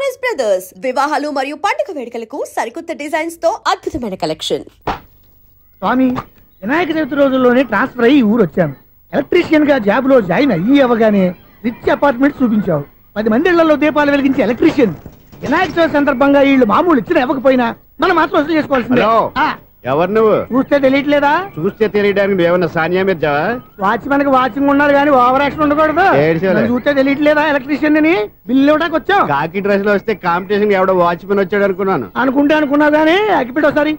Choice brothers వివాహాలు మరియు పండుగ వేడుకలకు సరికొత్త డిజైన్స్ తో అద్భుతమైన కలెక్షన్. స్వామి, వినాయక చవితి రోజుల్లోనే ట్రాన్స్ఫర్ అయ్యి ఊరు వచ్చాను. ఎలక్ట్రీషియన్ గా జాబ్ లో జాయిన్ అవ్వగానే రిచ్ అపార్ట్మెంట్ చూపించావు. 10 మంది ఇళ్లలో దీపాలు వెలిగించే ఎలక్ట్రీషియన్. వినాయక చవితి సందర్భంగా వీళ్ళు మామూలు ఇచ్చిన ఇవ్వకపోయినా మనం మాత్రం వసూలు చేసుకోవాల్సిందే. ఎవరు నువ్వు? చూస్తే తెలియట్లేదా? చూస్తే తెలియడానికి ఏమన్నా సానియా మీర్జా? వాచ్మెన్ కి వాచింగ్ ఉన్నారు కానీ ఓవర్ యాక్షన్ ఉండకూడదు. చూస్తే తెలియట్లేదా ఎలక్ట్రీషియన్ అని? బిల్లు ఇవ్వడానికి వచ్చావు. కాకి డ్రెస్ లో వస్తే కాంపిటీషన్ ఎవడో వాచ్మెన్ వచ్చాడు అనుకున్నాను. అనుకున్నావు కానీ అగ్గిపెట్టి ఒకసారి.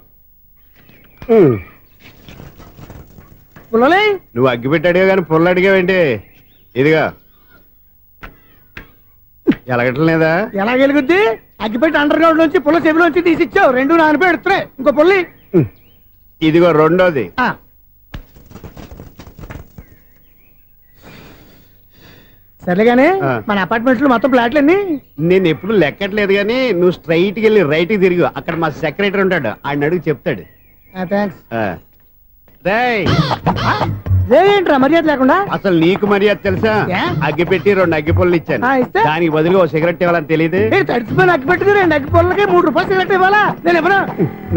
పుల్లలే నువ్వు అగ్గిపెట్టాడుగా కానీ పుల్ల అడిగావేంటి? ఇదిగా ఎలగట్లేదా? ఎలా వెలుగుద్ది? అగ్గిపెట్టి అండర్ గ్రౌండ్ నుంచి పుల్ల చెవిలోంచి తీసిచ్చావు. 2 నానపై ఎడుతున్నాయి. ఇంకో పుల్లి ఇదిగో రెండోది. సరేగానే మన అపార్ట్మెంట్ లో మొత్తం ఫ్లాట్లు అన్ని నేను ఎప్పుడు లెక్కట్లేదు కానీ నువ్వు స్ట్రైట్ కి వెళ్ళి రైట్ కి తిరిగి అక్కడ మా సెక్రటరీ ఉంటాడు, ఆయన అడుగు చెప్తాడు. ఏంట్రా మర్యాద లేకుండా? అసలు నీకు మర్యాద తెలుసా? అగ్గి పెట్టి 2 అగ్గి పొల్లు ఇచ్చాను, దానికి బదులుగా 1 సిగరెట్ ఇవ్వాలని తెలియదు. తడిచిపోయిన అగ్గి పెట్టుకుని 2 అగ్గి పొల్లకి 3 రూపాయలు సిగరెట్ ఇవ్వాలా? నేను ఇవ్వను.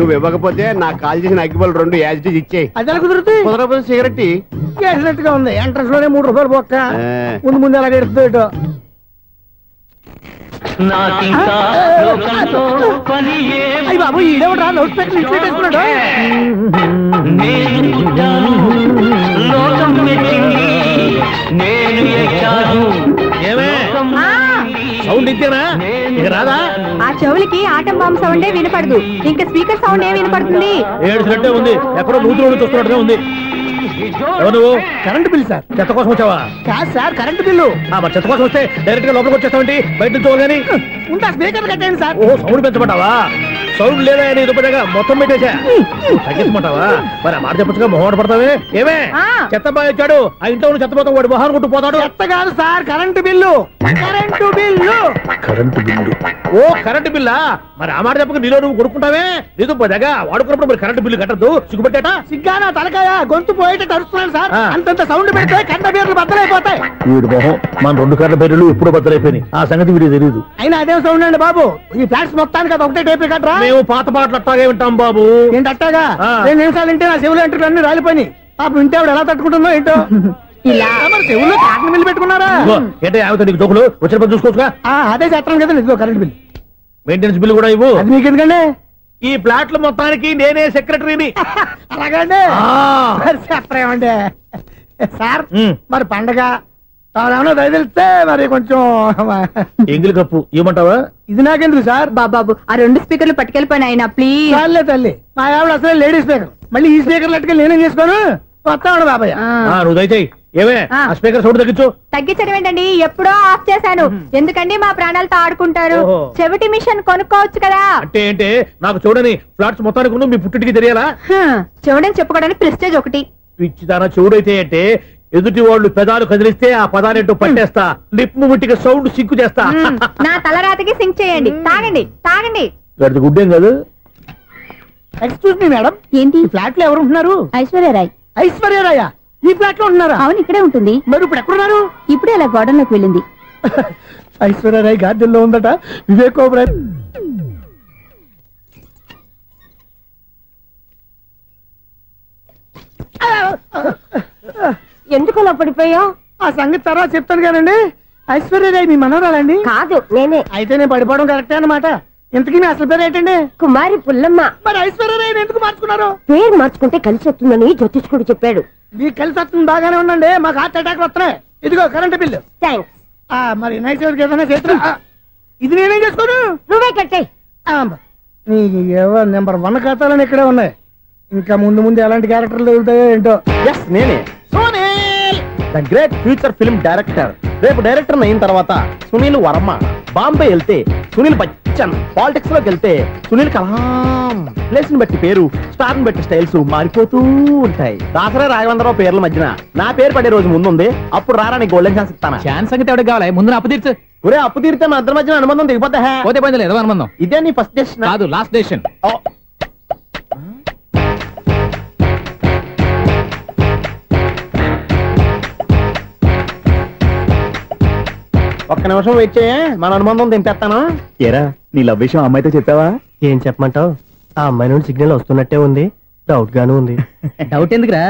నువ్వు ఇవ్వకపోతే నాకు కాల్ చేసిన అగ్గి పొల్లు 2 యాజిటీస్ ఇచ్చేయి. అది ఎలా కుదురుతుంది? కుదరకపోతే సిగరెట్ చేసినట్టుగా ఉంది. ఎంట్రన్స్ లోనే 3 రూపాయలు పోక్క ముందు ఎలా ఎడుతుంది ఇటు. అయ్యి బాబు, ఈడేవడా లౌడ్ స్పీకర్ ఇంట్లో పెట్టేసుకున్నాడు? సౌండ్ ఇంతేనా? ఇక రాదా? ఆ చెవులకి ఆటం బాంబు సౌండే వినపడదు, ఇంకా స్పీకర్ సౌండ్ ఏ వినపడుతుంది? ఏడుసినట్టే ఉంది. ఎక్కడో నూతులు చూస్తున్నట్టుగా ఉంది. Current bill sir. చెత్త కోసం వచ్చావా? కాదు సార్, కరెంట్ బిల్లు. మరి చెత్త కోసం వస్తే డైరెక్ట్ గా లోపలికి వచ్చేస్తామంటే బయట నుంచి కానీ ఉంటా. స్పీకర్ కట్టండి సార్. ఓ సౌండ్ పెంచమంటావా? సౌండ్ లేదా ఇదిగా మొత్తం పెట్టేసా. తగ్గించమంటావా? మరి మాట చెప్పచ్చుగా, మొహం పడతావే. ఏమే చెత్త బాగా ఇచ్చాడు, ఆ ఇంట్లో చెత్త పోతావు, వాడు మొహాన్ని కొట్టు పోతాడు. చెత్త కాదు sir, current bill. Current bill. Current bill. ఓ కరెంటు బిల్లా? మరి ఆ మాట చెప్పక నీలో నువ్వు కొడుకుంటావే. నీతో పోదాగా వాడుకున్నప్పుడు మరి కరెంటు బిల్లు కట్టద్దు. సిగ్గుపెట్టాట? సిగ్గానా తలకాయ? గొంతు పోయేటట్టు అరుస్తున్నాను సార్. అంతంత సౌండ్ పెడితే కంట బీర్లు బద్దలైపోతాయి. వీడు మొహం మన 2 కరెంట్ బీర్లు ఇప్పుడు బద్దలైపోయినాయి. ఆ సంగతి వీడికి తెలియదు. అయినా అదే సౌండ్ అండి బాబు. ఈ ఫ్లాట్స్ మొత్తానికి అది ఒకటే టైప్ కట్టరా? మేము పాత పాటలు అట్టాగే వింటాం బాబు. ఏంటి అట్టాగా? 2 నిమిషాలు వింటే నా చెవులు ఎంటర్ అన్ని రాలిపోయినాయి. పాపం వింటే ఆవిడ ఎలా తట్టుకుంటుందో ఏంటో. ఇలా మరి చెవుల్లో కాటన్ బిల్లు పెట్టుకున్నారా? ఏంటో ఆమెతో నీకు దోకులు వచ్చిన పని చూసుకోవచ్చుగా. అదే చేస్తాను కదా. ఇదిగో కరెంట్ బిల్, మెయింటెనెన్స్ బిల్లు కూడా ఇవ్వు. అది మీకు ఎందుకండి? ఈ ఫ్లాట్ల మొత్తానికి నేనే సెక్రటరీని. అలాగండి. చెప్పరేమండి సార్. మరి పండగ ఏమన్నా దయదలిస్తే మరి కొంచెం ఎంగిలి కప్పు ఇవ్వమంటావా? ఇది నాకెందుకు సార్? బాబాబు, ఆ 2 స్పీకర్లు పట్టుకెళ్ళిపోయిన ఆయన ప్లీజ్. చాలే తల్లి, మా ఆవిడ అసలే లేడీ స్పీకర్. మళ్ళీ ఈ స్పీకర్లు అట్టుకెళ్ళి నేనేం చేసుకోను? వస్తాడు బాబాయ్. నువ్వు దయచేయి. ఏమే ఆ స్పీకర్ సౌండ్ తగ్గించు. తగ్గించడం ఏంటండి? ఎప్పుడో ఆఫ్ చేశాను. ఎందుకండి మా ప్రాణాలతో ఆడుకుంటారు? చెవిటి మిషన్ కొనుక్కోవచ్చు కదా. అంటే ఏంటే నాకు చూడని ఫ్లాట్స్ మొత్తానికి మీ పుట్టికి తెలియాలా? చెవుడని చెప్పుకోవడానికి ప్రెస్టేజ్ ఒకటి. పిచ్చిదానా చెవుడైతే అంటే ఎదుటి వాళ్ళు పెదాలు కదిలిస్తే ఆ పదాలేంటో పట్టేస్తా. లిప్ ముట్టికి సౌండ్ సింకు చేస్తా. నా తలరాతకి సింక్ చేయండి. తాగండి తాగండి. గడిది గుడ్డేం కాదు. ఎక్స్క్యూజ్ మీ మేడం, ఏంటి ఫ్లాట్ లో ఎవరు ఉంటున్నారు? ఐశ్వర్యరాయ్. ఐశ్వర్యరాయ ఈ ఫ్లాట్ లో ఉంటున్నారా? అవును, ఇక్కడే ఉంటుంది. మరి ఇప్పుడు ఎక్కడున్నారు? ఇప్పుడే అలా గోడంలోకి వెళ్ళింది. ఐశ్వర్యరాయ్ గార్డెన్ లో ఉందట. వివేక్ ఓబరాయ్. ఎందుకు అలా పడిపోయా? ఆ సంగతి తర్వాత చెప్తాను కానండి. ఐశ్వర్యరాయ్ మీ మనవరాలండి? కాదు, నేనే. అయితే నేను పడిపోవడం కరెక్టే అన్నమాట. ఇంతకీ మీ అసలు పేరు ఏంటండి? కుమారి పుల్లమ్మ. మరి ఐశ్వర్యరాయ్ ఎందుకు మార్చుకున్నారు? పేరు మార్చుకుంటే కలిసి వస్తుందని జ్యోతిష్కుడు చెప్పాడు. మీకు కలిసి వస్తుంది బాగానే ఉండండి, మాకు హార్ట్ అటాక్ వస్తున్నాయి. ఇదిగో కరెంట్ బిల్లు. థ్యాంక్స్. మరి నైట్ ఏదైనా చేస్తా. ఇది నేనేం చేసుకోను? నువ్వే కట్టే. నెంబర్ 1 ఖాతాలని ఇక్కడే ఉన్నాయి. ఇంకా ముందు ముందు ఎలాంటి క్యారెక్టర్లు వెళ్తాయో ఏంటో. నేనే the great future film director. రేపు డైరెక్టర్ అయిన తర్వాత సునీల్ వర్మ. బాంబే వెళ్తే సునీల్ బచ్చన్. పాలిటిక్స్ లోకి వెళ్తే సునీల్ కలాం. ప్లేస్ ని బట్టి పేరు, స్టార్ ని బట్టి స్టైల్స్ మారిపోతూ ఉంటాయి. దాసరా రాఘవేంద్రరావు పేర్ల మధ్యన నా పేరు పడే రోజు ముందుంది. అప్పుడు రారా నీకు గోల్డెన్ ఛాన్స్ ఇస్తాను. ఛాన్స్ సంగతి ఎవరికి కావాలి? ముందు అప్పు తీర్చు. ఒరే అప్పు తీరితే మా ఇద్దరి మధ్యన అనుబంధం దిగిపోతా. పోతే పోయింది లేదు అనుబంధం. ఇదే నీ ఫస్ట్ డెస్టినేషన్ కాదు, లాస్ట్ డెస్టినేషన్. ఒక్క నిమిషం వెయిట్ చేయ, మన అనుబంధం దింపేస్తాను. ఏరా నీ లవ్ విషయం అమ్మాయితో చెప్పావా? ఏం చెప్పమంటావు, ఆ అమ్మాయి నుండి సిగ్నల్ వస్తున్నట్టే ఉంది, డౌట్ గాను ఉంది. డౌట్ ఎందుకురా,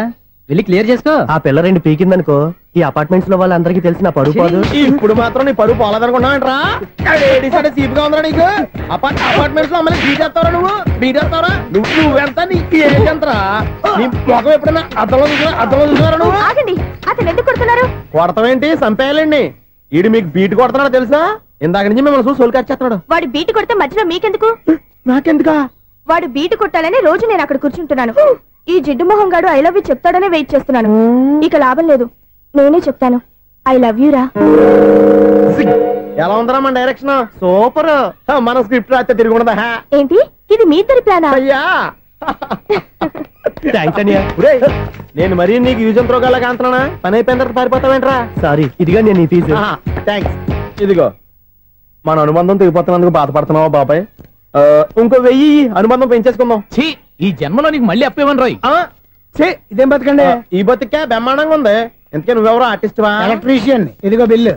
వెళ్ళి క్లియర్ చేసుకో. ఆ పిల్ల 2 పీకిందనుకో, ఈ అపార్ట్మెంట్స్ లో వాళ్ళందరికీ తెలిసిన పరువు పోదు. ఇప్పుడు మాత్రం నీ పరువు పోలేదనుకున్నావంటరా? సీపుగా ఉందా నీకు? అపార్ట్మెంట్స్ లో అమ్మని బీటేస్తావరా నువ్వు? బీటేస్తావరా నువ్వెంత, నీకు ఏంటంతరా? నీ మొఖం ఎప్పుడైనా అద్దంలో చూసారా నువ్వు? ఆగండి, అతను ఎందుకు కొడుతున్నారు? కొడతావేంటి, చంపేయాలండి. ఈడు మీకు బీట్ కొడుతున్నాడు తెలుసా? ఇందాక నుంచి మిమ్మల్ని చూసి సోల్ కచ్చేస్తున్నాడు. వాడు బీటు కొడితే మధ్యలో మీకెందుకు? నాకెందుకా? వాడు బీటు కొట్టాలని రోజు నేను అక్కడ కూర్చుంటున్నాను. ఈ జిడ్డు మొహం గాడు ఐ లవ్ యూ చెప్తాడనే వెయిట్ చేస్తున్నాను. ఇక లాభం లేదు, నేనే చెప్తాను ఐ లవ్ యూ రా. ఎలా ఉందరా మన డైరెక్షన్? సూపర్. మన స్క్రిప్ట్ రాస్తే తిరిగి ఉండదా? ఏంటి ఇది మీ ఇద్దరి ప్లానా? అయ్యా నేను మరీ నీకు యూజ్ త్రోగాలా కాంతనా? పని అయిపోయిన తర్వాత పారిపోతావేంట్రా? సారీ, ఇదిగా నేను ఫీజు. థ్యాంక్స్. ఇదిగో మన అనుబంధం తెగిపోతున్నందుకు బాధపడుతున్నావా బాబాయ్? ఇంకో 1000 అనుబంధం పెంచేసుకుందాం. ఛీ, ఈ జన్మలో నీకు మళ్ళీ అప్పేవన్ రోయ్. ఇదేం బతకండి, ఈ బతికే బ్రహ్మాండంగా ఉంది. ఎందుకే నువ్వెవరో ఆర్టిస్ట్ వా? ఎలక్ట్రీషియన్. ఇదిగో బిల్లు.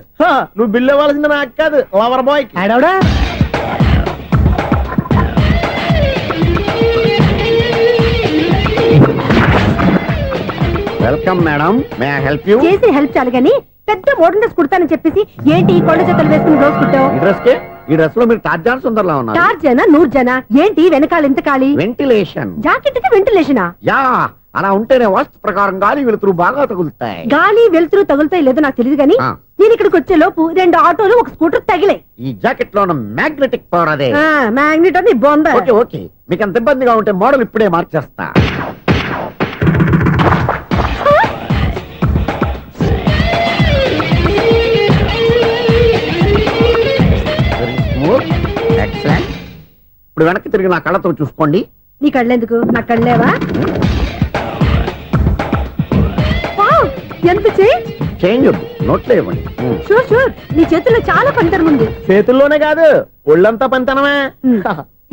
నువ్వు బిల్లు ఇవ్వాల్సింది నాకు కాదు, లవర్ బాయ్. ఆడవడా? Welcome madam, may I help you? చేసి హెల్ప్ చాలు గాని పెద్ద మోడల్ డ్రెస్ కుడతానని చెప్పేసి ఏంటి కొండ జతలు వేసుకుని రోజు కుట్టావు? ఈ డ్రెస్ కే, ఈ డ్రెస్ లో మీరు టార్జాన్ సుందర్లా ఉన్నారు. టార్జనా నూర్జనా ఏంటి వెనకాల ఇంత ఖాళీ? వెంటిలేషన్. జాకెట్ కి వెంటిలేషనా? యా, అలా ఉంటేనే వాస్తు ప్రకారం గాలి వెలుతురు బాగా తగులుతాయి. గాలి వెలుతురు తగులుతాయి లేదో నాకు తెలియదు గానీ నేను ఇక్కడికి వచ్చే లోపు 2 ఆటోలు 1 స్కూటర్ తగిలే. ఈ జాకెట్ లో ఉన్న మ్యాగ్నెటిక్ పవర్ అదే. మ్యాగ్నెట్ అని బొంద. ఓకే ఓకే, మీకు అంత ఇబ్బందిగా ఉంటే మోడల్ ఇప్పుడే మార్చేస్తా. ఎక్సలెంట్. ఇప్పుడు వెనక్కి తిరిగి నా కళ్ళతో చూసుకోండి. నీ కళ్ళెందుకు, నా కళ్ళేవా? ఎంత చేంజ్ వద్దు, నోట్లో ఇవ్వండి. షూర్ షూర్, నీ చేతుల్లో చాలా పంతరం ఉంది. చేతుల్లోనే కాదు, ఒళ్ళంతా పంతనమే.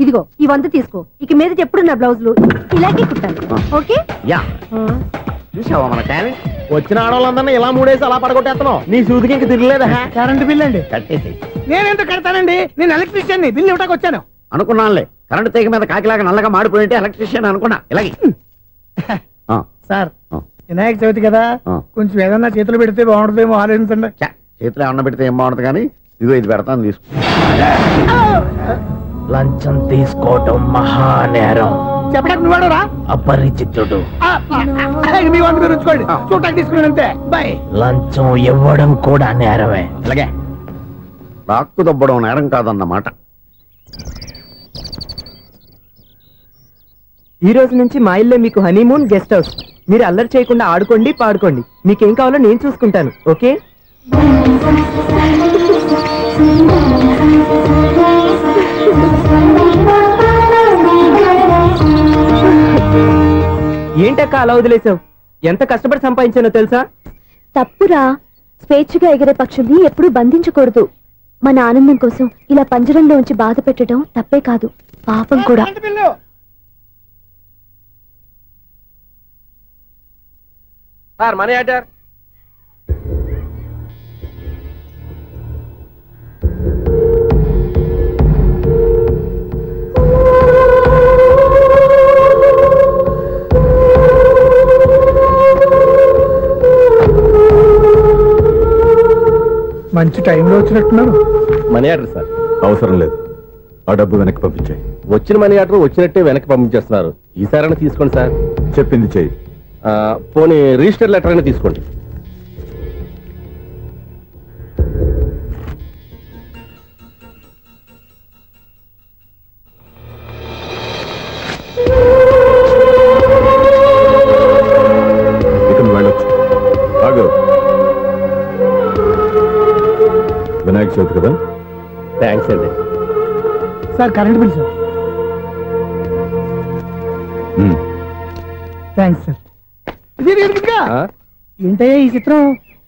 ఇదిగో ఈ 100 తీసుకో, ఇక మీద ఎప్పుడు నా బ్లౌజులు ఇలాగే కుట్టాలి. ఓకే? యా, చూసావా మన టాలెంట్? వచ్చిన ఆడవాళ్ళందరినీ ఇలా 3 వేసి అలా పడగొట్టేస్తున్నావు. నీ సూదికి ఇంక తిరగలేదా? కరెంట్ బిల్ అండి. కట్టేసి. నేనేంటో కడతానండి, నేను ఎలక్ట్రీషియన్, బిల్ ఇవ్వడానికి వచ్చాను. అనుకున్నానులే, కరెంట్ తీగ మీద కాకిలాగా నల్లగా మాడిపోయింటే ఎలక్ట్రీషియన్ అనుకున్నా. ఇలాగే సార్, వినాయక చవితి కదా, కొంచెం ఏదన్నా చేతులు పెడితే బాగుంటుందేమో ఆలోచించండి. చేతిలో అన్న పెడితే ఏం బాగుంటుంది కానీ, ఇదిగో ఇది పెడతాను, తీసుకో. లంచం తీసుకోవటం మహానేరం. చెప్పడానికి నువ్వాడరా? అపరిచితుడు. మీ 100 మీరు ఉంచుకోండి, చూడటానికి తీసుకున్నాను అంతే. బాయ్. లంచం ఇవ్వడం కూడా నేరమే. అలాగే, రాక్కు దబ్బడం నేరం కాదన్నమాట. ఈ రోజు నుంచి మా ఇల్లే మీకు హనీమూన్ గెస్ట్ హౌస్. మీరు అల్లరి చేయకుండా ఆడుకోండి, పాడుకోండి. మీకేం కావాలో నేను చూసుకుంటాను. ఓకే? ఏంటక్క అలా వదిలేసావు? ఎంత కష్టపడి సంపాదించానో తెలుసా? తప్పురా, స్వేచ్ఛగా ఎగిరే పక్షుల్ని ఎప్పుడూ బంధించకూడదు. మన ఆనందం కోసం ఇలా పంజరంలో ఉంచి బాధ పెట్టడం తప్పే కాదు, పాపం కూడా. Sir, money order. మంచి టైంలో వచ్చినట్టున్నారు. Money order sir. అవసరం లేదు, ఆ డబ్బు వెనక్కి పంపించాయి. వచ్చిన మనీ ఆర్డర్ వచ్చినట్టే వెనక్కి పంపించేస్తున్నారు. ఈసారైనా తీసుకోండి సార్. చెప్పింది చెయ్యి. పోనీ రిజిస్టర్ లెటర్ అయినా తీసుకోండి. ఇక నువ్వు వెళ్ళొచ్చు. ఆగు. వినాయక చవితి కదా. థ్యాంక్స్ అండి. Sir, current bill sir. Thanks sir. ఏంటయ్యా ఈ చిత్రం?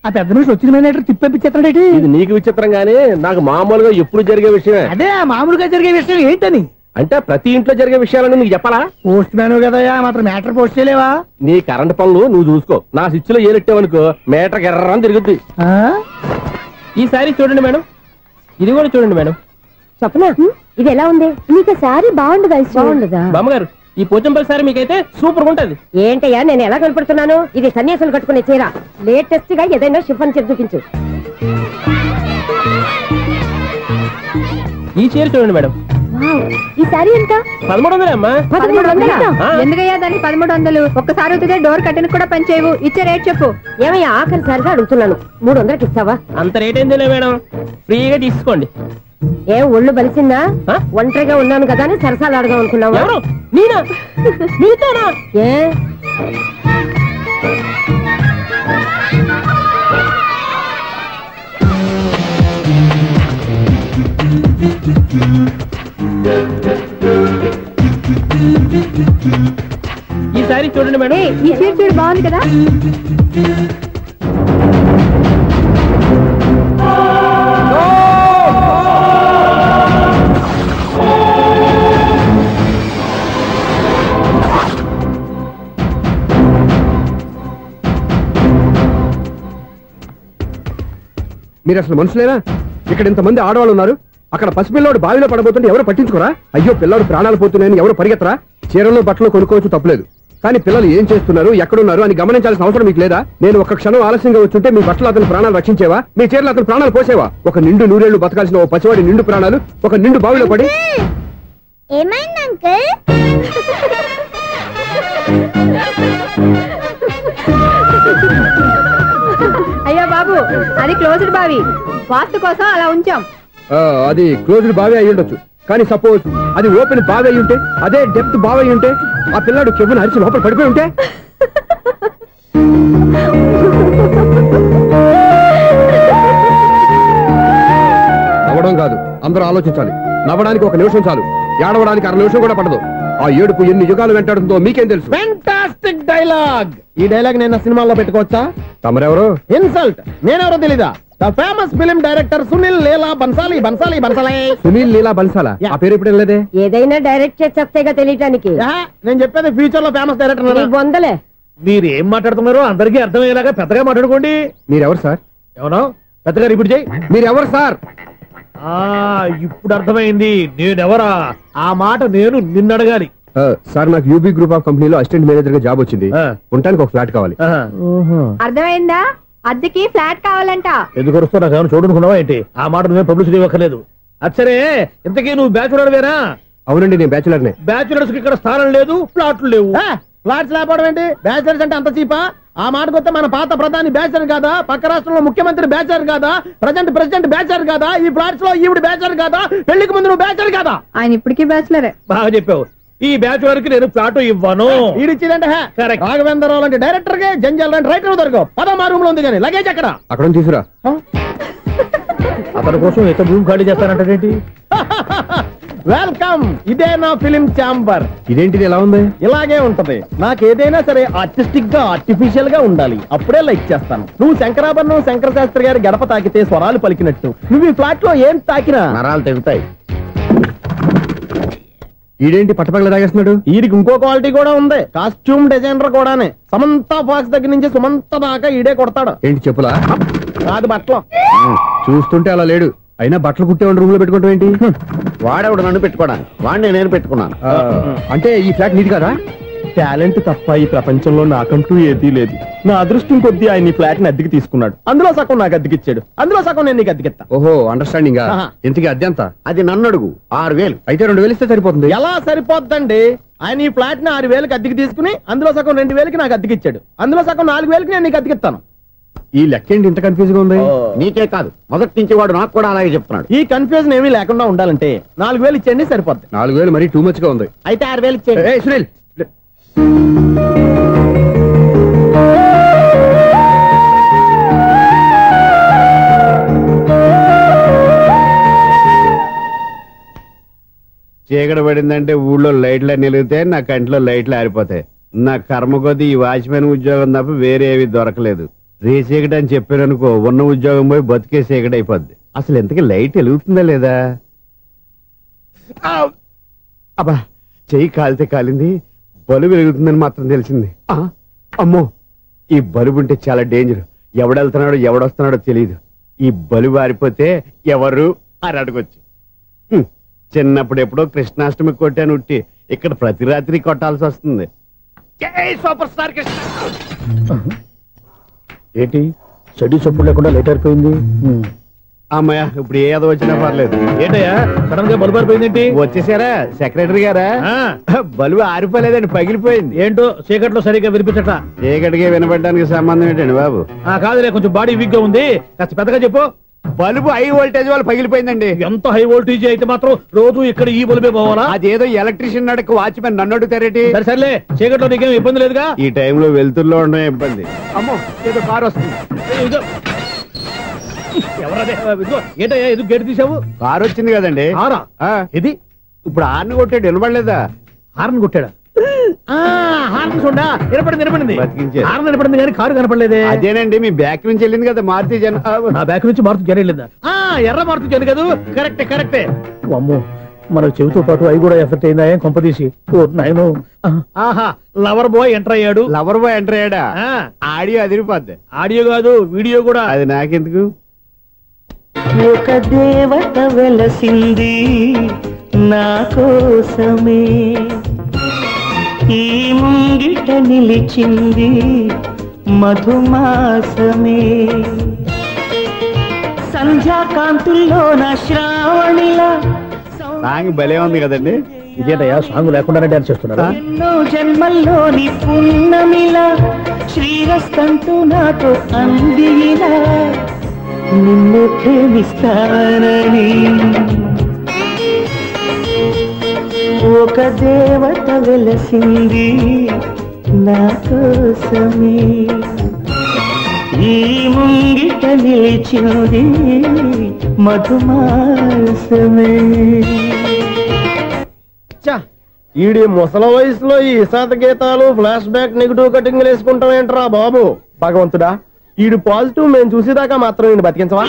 ఆ పెద్ద నుంచి వచ్చిన మేనేటర్ తిప్పించేస్తాడేటి? ఇది నీకు విచిత్రం గానీ నాకు మామూలుగా ఎప్పుడు జరిగే విషయమే. అదే మామూలుగా జరిగే విషయం ఏంటని? అంటే ప్రతి ఇంట్లో జరిగే విషయాలను నీకు చెప్పాలా? పోస్ట్ మ్యాన్ కదయ్యా, మాత్రం మ్యాటర్ పోస్ట్ చేయలేవా? నీ కరెంట్ పనులు నువ్వు చూసుకో. నా స్విచ్ లో ఏలెట్టావనుకో మేటర్ ఎర్రని తిరుగుద్ది. ఈసారి చూడండి మేడం, ఇది కూడా చూడండి మేడం. చెప్పనా ఇది ఎలా ఉంది? నీకు శారీ బాగుండదా? బాగుండదా బామ్మగారు? ఈ పోచంపల్లి సారీ మీకైతే సూపర్ ఉంటది. ఏంటయ్యా నేను ఎలా కనపడుతున్నాను? ఇది సన్యాసులు కట్టుకునే చీర. లేటెస్ట్ గా ఏదైనా షిఫాన్ చీర చూపించు. ఈ చీర చూడండి మేడం. ఈ శారీ ఎంత? 1300 అమ్మా. 1300? ఎందుకయ్యా దానికి 1300? ఒక్కసారి అవుతుందే డోర్ కట్టను కూడా పనిచేయవు. ఇచ్చే రేట్ చెప్పు. ఏమయ్యా ఆఖరిసారిగా అడుగుతున్నాను, 300కి ఇస్తావా? అంత రేట్ ఏందిలే మేడం, ఫ్రీగా తీసుకోండి. ఏం ఒళ్ళు బలిసిందా? ఒంటరిగా ఉన్నాను కదా అని సరసాలు అడగా అనుకున్నావా? ఎవరు? నేనా? నీతోనా? ఏ ఈ సారీ చూడండి మేడం. ఈ చీర చూడు బాగుంది కదా. మీరు అసలు మనుషులేనా? ఇక్కడ ఇంతమంది ఆడవాళ్ళు ఉన్నారు, అక్కడ పసిపిల్లాడు బావిలో పడబోతుంటే ఎవరు పట్టించుకోరా? అయ్యో పిల్లాడు ప్రాణాలు పోతున్నాయని ఎవరు పరిగెత్తరా? చీరలు బట్టలు కొనుక్కోవచ్చు తప్పులేదు, కానీ పిల్లలు ఏం చేస్తున్నారు ఎక్కడున్నారు అని గమనించాల్సిన అవసరం మీకు లేదా? నేను ఒక్క క్షణం ఆలస్యంగా వచ్చుంటే మీ బట్టలు అతని ప్రాణాలు రక్షించేవా? మీ చీరలు అతని ప్రాణాలు పోసేవా? ఒక నిండు నూరేళ్లు బతకాల్సిన ఓ పసివాడి నిండు ప్రాణాలు ఒక నిండు బావిలో పడి. ఏమైంది అంకుల్? అయ్యో బాబు, అది క్లోజ్డ్ బావి, వాస్తు కోసం అలా ఉంచాం. అది క్లోజ్డ్ బావి అయి ఉండొచ్చు, కానీ సపోజ్ అది ఓపెన్ బావి అయి ఉంటే, అదే డెప్త్ బావి అయి ఉంటే, ఆ పిల్లాడు చెవును అరిచి లోపల పడిపోయి ఉంటే? నవ్వడం కాదు, అందరూ ఆలోచించాలి. నవ్వడానికి 1 నిమిషం చాలు, ఏడవడానికి 1/2 నిమిషం కూడా పడదు. ఆ ఏడుపు ఎన్ని యుగాలు వెంటాడుతుందో మీకేం తెలుసు? Fantastic dialogue. ఈ డైలాగ్ నేను సినిమాలో పెట్టుకోవచ్చా? తమరెవరు? ఇన్సల్ట్. నేనెవరో తెలీదా? The famous film director Sunil Leela Bansali. Bansali Bansali Sunil Leela బన్సాలా? ఆ పేరు ఇప్పుడు లేదే. ఏదైనా డైరెక్ట్ చేసేస్తేగా తెలియటానికి. నేను చెప్పేది ఫ్యూచర్ లో ఫేమస్ డైరెక్టర్. బొందలే. మీరు ఏం మాట్లాడుతున్నారో అందరికీ అర్థమయ్యేలాగా పెద్దగా మాట్లాడుకోండి. మీరెవరు సార్? ఎవరో పెద్దగా రిపీట్ చేయి. మీరెవరు సార్? ఇప్పుడు అర్థమైంది నేనెవరా. ఆ మాట నేను నిన్ను అడగాలి. సార్ నాకు యూబీ గ్రూప్ ఆఫ్ కంపెనీలో అసిస్టెంట్ మేనేజర్ గా జాబ్ వచ్చింది, ఉండడానికి ఒక ఫ్లాట్ కావాలి. అర్థమైందా? అద్దెకి ఫ్లాట్ కావాలంట. ఎందుకు వస్తా నాకు చూడనుకున్నావా ఏంటి? ఆ మాట నువ్వే పబ్లిసిటీ ఇవ్వక్కర్లేదు. అచ్చరే, ఇంతకీ నువ్వు బ్యాచులర్ వేనా? అవునండి, నేను బ్యాచులర్ నే. బ్యాచులర్స్ కి ఇక్కడ స్థానం లేదు, ఫ్లాట్లు లేవు. ఫ్లాట్స్ లేకపోవడం ఏంటి? బ్యాచులర్స్ అంటే అంత చీపా? ఆ మాటకొస్తే మన పాత ప్రధాని బ్యాచలర్ కాదా? పక్క రాష్ట్రంలో ముఖ్యమంత్రి బ్యాచలర్ కాదా? ప్రెసిడెంట్ బ్యాచలర్ కాదా? ఈ ఫ్లాట్స్ లో ఈవిడ బ్యాచలర్ కాదా? పెళ్లికి ముందు నువ్వు బ్యాచలర్ కాదా? ఆయన ఇప్పటికీ బ్యాచులరే. బాగా చెప్పావు. ఈ బ్యాచులర్ కి నేను ఫ్లాట్ ఇవ్వను. ఈడిచ్చిందంటే రాఘవేంద్రరావు లాంటి డైరెక్టర్ కి జంజల్ లాంటి రైటర్ దొరకవు. 10వ రూమ్ లో ఉంది కానీ లగేజ్ అక్కడ. అక్కడ తీసుకురా. అతని కోసం ఎంత భూమి ఖాళీ చేస్తానంటే వెల్కమ్. ఇదే నా ఫిలిం ఛాంబర్. ఇదేంటిది ఎలా ఉంది? ఇలాగే ఉంటది. నాకు ఏదైనా సరే ఆర్టిస్టిక్ గా ఆర్టిఫిషియల్ గా ఉండాలి, అప్పుడే లైక్ చేస్తాను. నువ్వు శంకరాభరణం శంకర శాస్త్రి గారి గడప తాకితే స్వరాలు పలికినట్టు నువ్వు ఈ ఫ్లాట్ లో ఏం తాకినా నరాలు తెగుతాయి. ఈడేంటి పట్టపగల తాగేస్తున్నాడు? వీడికి ఇంకో క్వాలిటీ కూడా ఉంది. కాస్ట్యూమ్ డిజైనర్ కూడానే. సమంత ఫాక్స్ దగ్గర నుంచి సుమంత దాకా ఈడే కొడతాడు. ఏంటి చెప్పులా? కాదు, బట్టలు. చూస్తుంటే అలా లేడు. అయినా బట్టలు కుట్టేవాడి రూమ్ లో పెట్టుకుంటాం ఏంటి? వాడేవాడు నన్ను పెట్టుకోవడానికి, వాడిని నేను పెట్టుకున్నాను. అంటే ఈ ఫ్లాట్ నీది కదా? టాలెంట్ తప్ప ఈ ప్రపంచంలో నాకంటూ ఏదీ లేదు. నా అదృష్టం కొద్దీ ఆయన ఈ ఫ్లాట్ ని అద్దెకి తీసుకున్నాడు. అందులో సగం నాకు అద్దెకిచ్చాడు, అందులో సగం నేను నీకు అద్దెకిస్తా. ఓహో, అండర్స్టాండింగ్. ఇంతకీ అద్దె ఎంత? అది నన్ను అడుగు. 6000. అయితే 2000 ఇస్తే సరిపోతుంది. ఎలా సరిపోద్దండి? ఆయన ఈ ఫ్లాట్ ని 6000కి అద్దెకి తీసుకుని అందులో సగం 2000కి నాకు అద్దెకిచ్చాడు, అందులో సగం 4000కి నేను నీకు అద్దెకిస్తాను. ఈ లెక్క ఏంటి ఇంత కన్ఫ్యూజ్ గా ఉంది? నీకే కాదు, మొదటి నుంచి వాడు నాకు కూడా అలాగే చెప్తున్నాడు. ఈ కన్ఫ్యూజన్ ఏమీ లేకుండా ఉండాలంటే 4000 ఇచ్చేయండి, సరిపోద్ది. 4000 మరీ టూ మచ్ గా ఉంది. అయితే 6000 ఇచ్చేయండి. సునీల్, చీకటి పడిందంటే ఊళ్ళో లైట్లు నిలిగితే నా కంట్లో లైట్లు ఆరిపోతాయి. నా కర్మ కొద్దీ ఈ వాచ్మెన్ ఉద్యోగం తప్ప వేరే ఏవి దొరకలేదు. రేచీకటి అని చెప్పారనుకో, ఉన్న ఉద్యోగం పోయి బతికే చీకటి అయిపోద్ది. అసలు ఇంతకీ లైట్ వెలుగుతుందా లేదా? అబ్బా, చెయ్యి కాలితే కాలింది, బలుబు వెలుగుతుందని మాత్రం తెలిసింది. అమ్మో, ఈ బలుబు ఉంటే చాలా డేంజర్. ఎవడెళ్తున్నాడో ఎవడొస్తున్నాడో తెలియదు. ఈ బలుబు ఆరిపోతే ఎవరు అని అడగొచ్చు. చిన్నప్పుడు ఎప్పుడో కృష్ణాష్టమి కొట్టాను ఉట్టి, ఇక్కడ ప్రతి రాత్రి కొట్టాల్సి వస్తుంది. Super star Krishna. ఏంటి చెడ్డి చప్పుడు లేకుండా లేట్ అయిపోయింది. అమ్మయ్య, ఇప్పుడు ఏదో వచ్చినా పర్లేదు. ఏంటయ్యా సడన్ గా బల్బు ఆరిపోయింది? వచ్చేసారా సెక్రటరీ గారా? బల్బు ఆరిపోలేదండి, పగిలిపోయింది. ఏంటో చీకట్లో సరిగ్గా వినిపించట. చీకటికి వినపడడానికి సంబంధం ఏంటండి బాబు? కాదులే, కొంచెం బాడీ వీక్ గా ఉంది, కాస్త పెద్దగా చెప్పు. బల్బు హై వోల్టేజ్ వాళ్ళు పగిలిపోయిందండి. ఎంత హై వోల్టేజ్ అయితే మాత్రం రోజు ఇక్కడ ఈ బల్బే పోవాలా? అదేదో ఎలక్ట్రీషియన్ నడక వాచ్మెన్ నన్ను అడుగుతారేటి? సర్లే, చీకట్లో నీకేం ఇబ్బంది లేదుగా? ఈ టైంలో వెళ్తుల్లో ఉండడం ఇబ్బంది. అమ్మో, ఏదో కారు వస్తుంది. ఏంటయ్యా ఎందుకు గేటు తీసావు? కారు వచ్చింది కదండి. ఇది ఇప్పుడు హార్న్ కొట్టాడు, వినపడలేదా? హార్న్ కొట్టాడా? హార్న్ చూడా వినపడింది. హార్న్ వినపడింది కానీ కారు కనపడలేదే. అదేనండి, మీ బ్యాక్ నుంచి వెళ్ళింది కదా మారుతి జన. నా బ్యాక్ నుంచి మారుతి జన వెళ్ళిందా? ఎర్ర మారుతి జన కదా. కరెక్టే. అమ్మో, మన చెవితో పాటు అవి కూడా ఎఫెక్ట్ అయిందా? ఏం కొంపదీసి నాయను. ఆహా, లవర్ బాయ్ ఎంటర్ అయ్యాడు. లవర్ బాయ్ ఎంటర్ అయ్యాడా? ఆడియో అదిరిపోద్ది. ఆడియో కాదు, వీడియో కూడా. అది నాకెందుకు? ఒక దేవత వెలసింది నా కోసమే, ఈ ముంగిట నిలిచింది మధుమాసమే, సంధ్యాకాంతుల్లో నా శ్రావణిలా. సాంగ్ భలే ఉంది కదండి. ఇదేంటయ్యా సాంగ్ లేకుండానే డాన్స్ చేస్తున్నారా? ఎన్నో జన్మల్లోని పున్నమిలా శ్రీరస్తంటూ నాతో అందిలా, నిన్ను ప్రేమిస్తానని. ఒక దేవత వెలసింది నా కోసమే, ఈ ముంగిట నిలిచింది మధుమాసమే. ఈడి ముసల వయసులో ఈ ఇసాత గీతాలు, ఫ్లాష్ బ్యాక్, నెగిటివ్ కటింగ్ వేసుకుంటాం ఏంట్రా బాబు? భగవంతుడా, ఈడు పాజిటివ్ మేము చూసేదాకా మాత్రం ఈయన బతికించవా?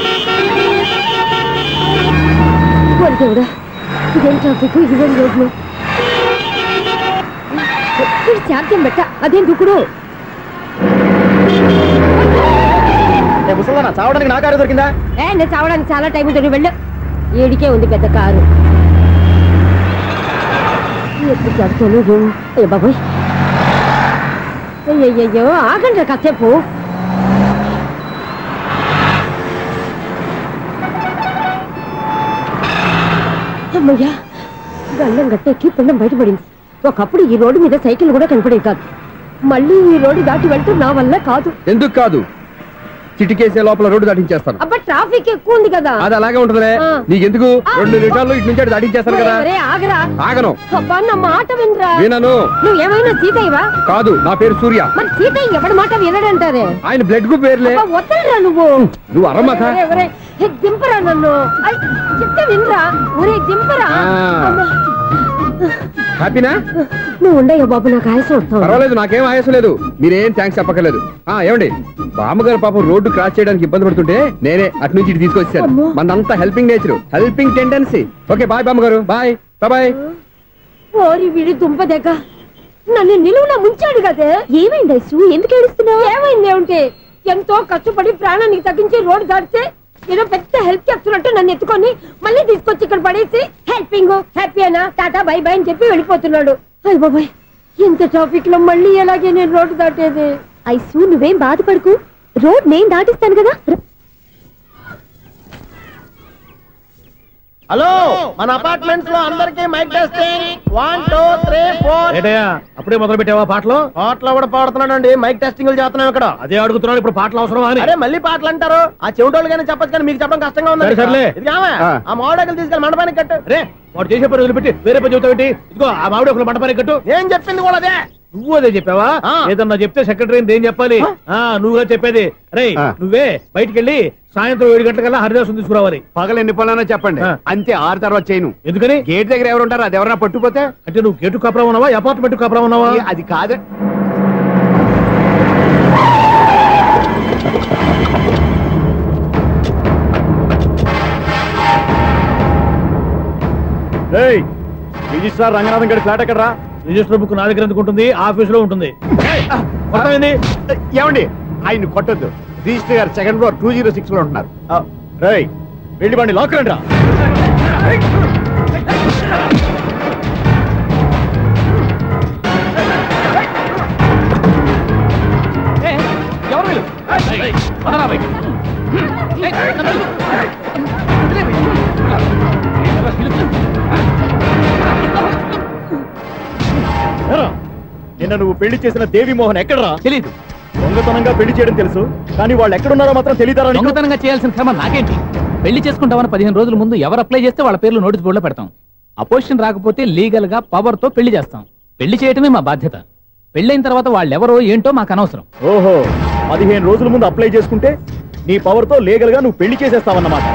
శాంతం బెట్ట అదేం దుక్కుడు. చావడానికి నా కారు దొరికిందా? నేను చావడానికి చాలా టైం ఉంటుంది, వెళ్ళు. ఏడికే ఉంది పెద్ద కారు. బాబోయ్, అయ్యయ్యో ఆగండి కాసేపు. అమ్మయ్యా, గల్లం గట్టెక్కి పిండం బయటపడింది. ఒకప్పుడు ఈ రోడ్డు మీద సైకిల్ కూడా కనపడేది కాదు. మళ్ళీ ఈ రోడ్డు దాటి వెళ్తూ నా వల్ల కాదు. ఎందుకు కాదు? చిటికేసే లోపల రోడ్డు దాటించేస్తాను. అబ్బా, ట్రాఫిక్ ఎక్కువ ఉంది కదా. అది అలాగే ఉంటదిలే. నీకెందుకు? 2 నిమిషాల్లో ఇటు నుంచి దాటించేస్తాను కదా. ఆగరా. ఆగను. అబ్బా, నా మాట వినరా. వినను. నువ్వేమైనా సీతయ్యవా? కాదు, నా పేరు సూర్య. మరి సీతయ్య ఎవడి మాట వినడంటారే? ఆయన బ్లడ్ గ్రూప్ పేర్లే. వద్దరా నువ్వు. నువ్వు అరమ్మక. దింపరా నన్ను. చెప్తే వినరా. ఒరే దింపరా. హ్యాపీనా? నువ్వు ఉండయ్యా బాబు, నాకు ఆయాసం వస్తావు. పర్వాలేదు, నాకేం ఆయాసం లేదు. మీరేం థ్యాంక్స్ చెప్పక్కర్లేదు. ఏమండి, బామ్మగారు పాపం రోడ్డు క్రాస్ చేయడానికి ఇబ్బంది పడుతుంటే నేనే అటు నుంచి ఇటు తీసుకొచ్చాను. మనంతా helping nature, helping tendency. Okay, bye బామ్మగారు. Bye bye. ఓరి వీడి దుంపదగ్గ, నన్ను నిలువున ముంచాడు కదే. ఏమైంది ఐసు? ఎందుకు ఏడుస్తున్నావు? ఏమైంది ఏమిటి? ఎంతో కష్టపడి ప్రాణానికి తగ్గించి రోడ్డు దాటితే ఏదో పెద్ద హెల్ప్ చేస్తున్నట్టు నన్ను ఎత్తుకొని మళ్ళీ తీసుకొచ్చి ఇక్కడ పడేసి హెల్పింగ్ హ్యాపీ అయినా టాటా బై బై అని చెప్పి వెళ్ళిపోతున్నాడు. అయ్య బాబాయ్, ఇంత ట్రాఫిక్ లో మళ్ళీ ఎలాగే నేను రోడ్డు దాటేది? ఐసు, నువ్వేం బాధపడకు, రోడ్ నేను దాటిస్తాను కదా. హలో, మన అపార్ట్మెంట్స్ లో అందరికి మైక్ టెస్టింగ్. 1 2 3 4. ఏటయ్యా, అప్పుడే మొదలు పెట్టావా పాటలు? పాటలు కూడా పాడుతున్నాడు. మైక్ టెస్టింగ్ చేస్తున్నాం ఇక్కడ. అదే అడుగుతున్నాడు, ఇప్పుడు పాటలు అవసరమా అని. అరే మళ్ళీ పాటలు అంటారు. ఆ చెవిటోళ్ళు కానీ చెప్పచ్చు, కానీ మీకు చెప్పడం కష్టంగా ఉంది. సర్లే, ఆ మామిడాకులు తీసుకెళ్ళి మండపానికి కట్టు. రే, వాడు చేసే పని వదిలిపెట్టి వేరే పని చెబుతావు ఏంటి? ఇదిగో ఆ మామిడాకులు మండపానికి కట్టు. నేను చెప్పింది కూడా అదే. నువ్వు అదే చెప్పావా? ఏదన్నా చెప్తే సెక్రటరీ ఏం చెప్పాలి? నువ్వుగా చెప్పేది. రే, నువ్వే బయటికి వెళ్ళి సాయంత్రం 7 గంటలకల్లా హరిదాసం తీసుకురావాలి. పగలు ఎన్ని పనులైనా చెప్పండి, అంతే. 6 తర్వాత చేయను. ఎందుకని? గేట్ దగ్గర ఎవరు ఉంటారు? అది ఎవరైనా పట్టుకుపోతే. అంటే నువ్వు గేటు కాపురా ఉన్నావా, అపార్ట్మెంట్ కాపురా ఉన్నావా? అది కాదు. రిజిస్ట్రార్ రంగనాథన్ గారి ఫ్లాట్ ఎక్కడరా? రిజిస్టర్ బుక్ నా దగ్గర ఎందుకు ఉంటుంది? ఆఫీస్ లో ఉంటుంది. ఏమండి, ఆయన కొట్టద్దు. రిజిస్టర్ గారు 2nd ఫ్లోర్ 206 లో ఉంటున్నారు. వెళ్ళి బండి లాక్ రండి రా. నిన్న నువ్వు పెళ్లి చేసిన దేవి మోహన్ ఎక్కడరా? తెలీదు. దొంగతనంగా పెళ్లి చేయడం తెలుసు, కానీ వాళ్ళు ఎక్కడున్నారో మాత్రం తెలియదారా? దొంగతనంగా చేయాల్సిన క్రమ నాకేంటి? పెళ్లి చేసుకుంటామని 15 రోజుల ముందు ఎవరు అప్లై చేస్తే వాళ్ళ పేర్లు నోటీస్ బోర్డులో పెడతాం. అపోజిషన్ రాకపోతే లీగల్ గా పవర్ తో పెళ్లి చేస్తాం. పెళ్లి చేయటమే మా బాధ్యత. పెళ్ళైన తర్వాత వాళ్ళెవరో ఏంటో మాకు అనవసరం. ఓహో, 15 రోజుల ముందు అప్లై చేసుకుంటే నీ పవర్ తో లీగల్ గా నువ్వు పెళ్లి చేసేస్తావన్నమాట.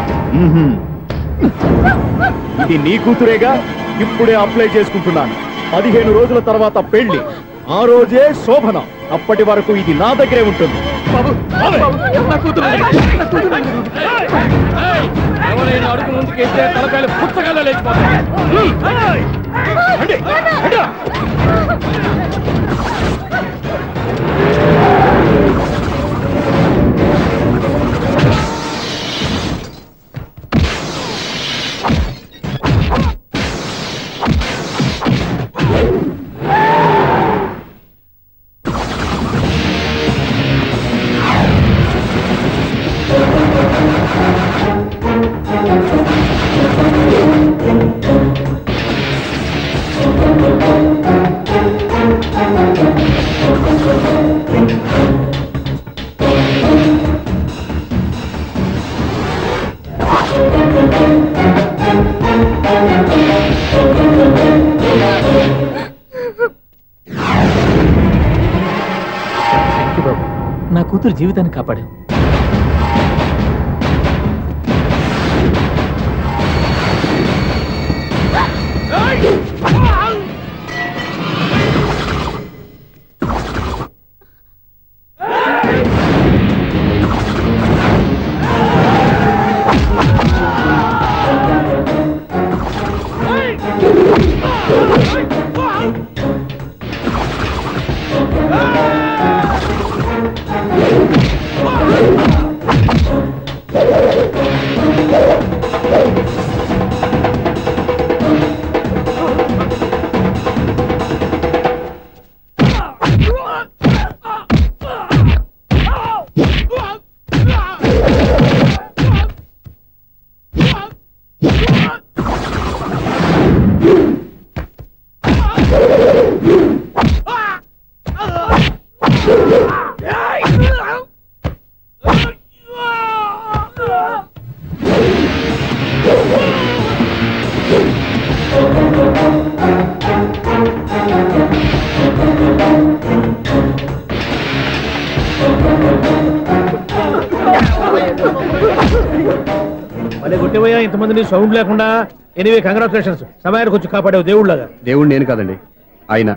ఇది నీ కూతురేగా, ఇప్పుడే అప్లై చేసుకుంటున్నాను. 15 రోజుల తర్వాత పెళ్లి, ఆ రోజే శోభన. అప్పటి వరకు ఇది నా దగ్గరే ఉంటుంది. ఎవరైనా అడుగు ముందుకేస్తే తలకాయలు పుచ్చకాయలు లేచిపోతాయి. నా కూతురు జీవితాన్ని కాపాడు. అదే కొట్టేవయ్యా ఇంతమందిని సౌండ్ లేకుండా. ఎనీవే కంగ్రాచులేషన్స్, సమయానికి వచ్చి కాపాడావు దేవుళ్ళగా. దేవుడు నేను కాదండి, ఆయన.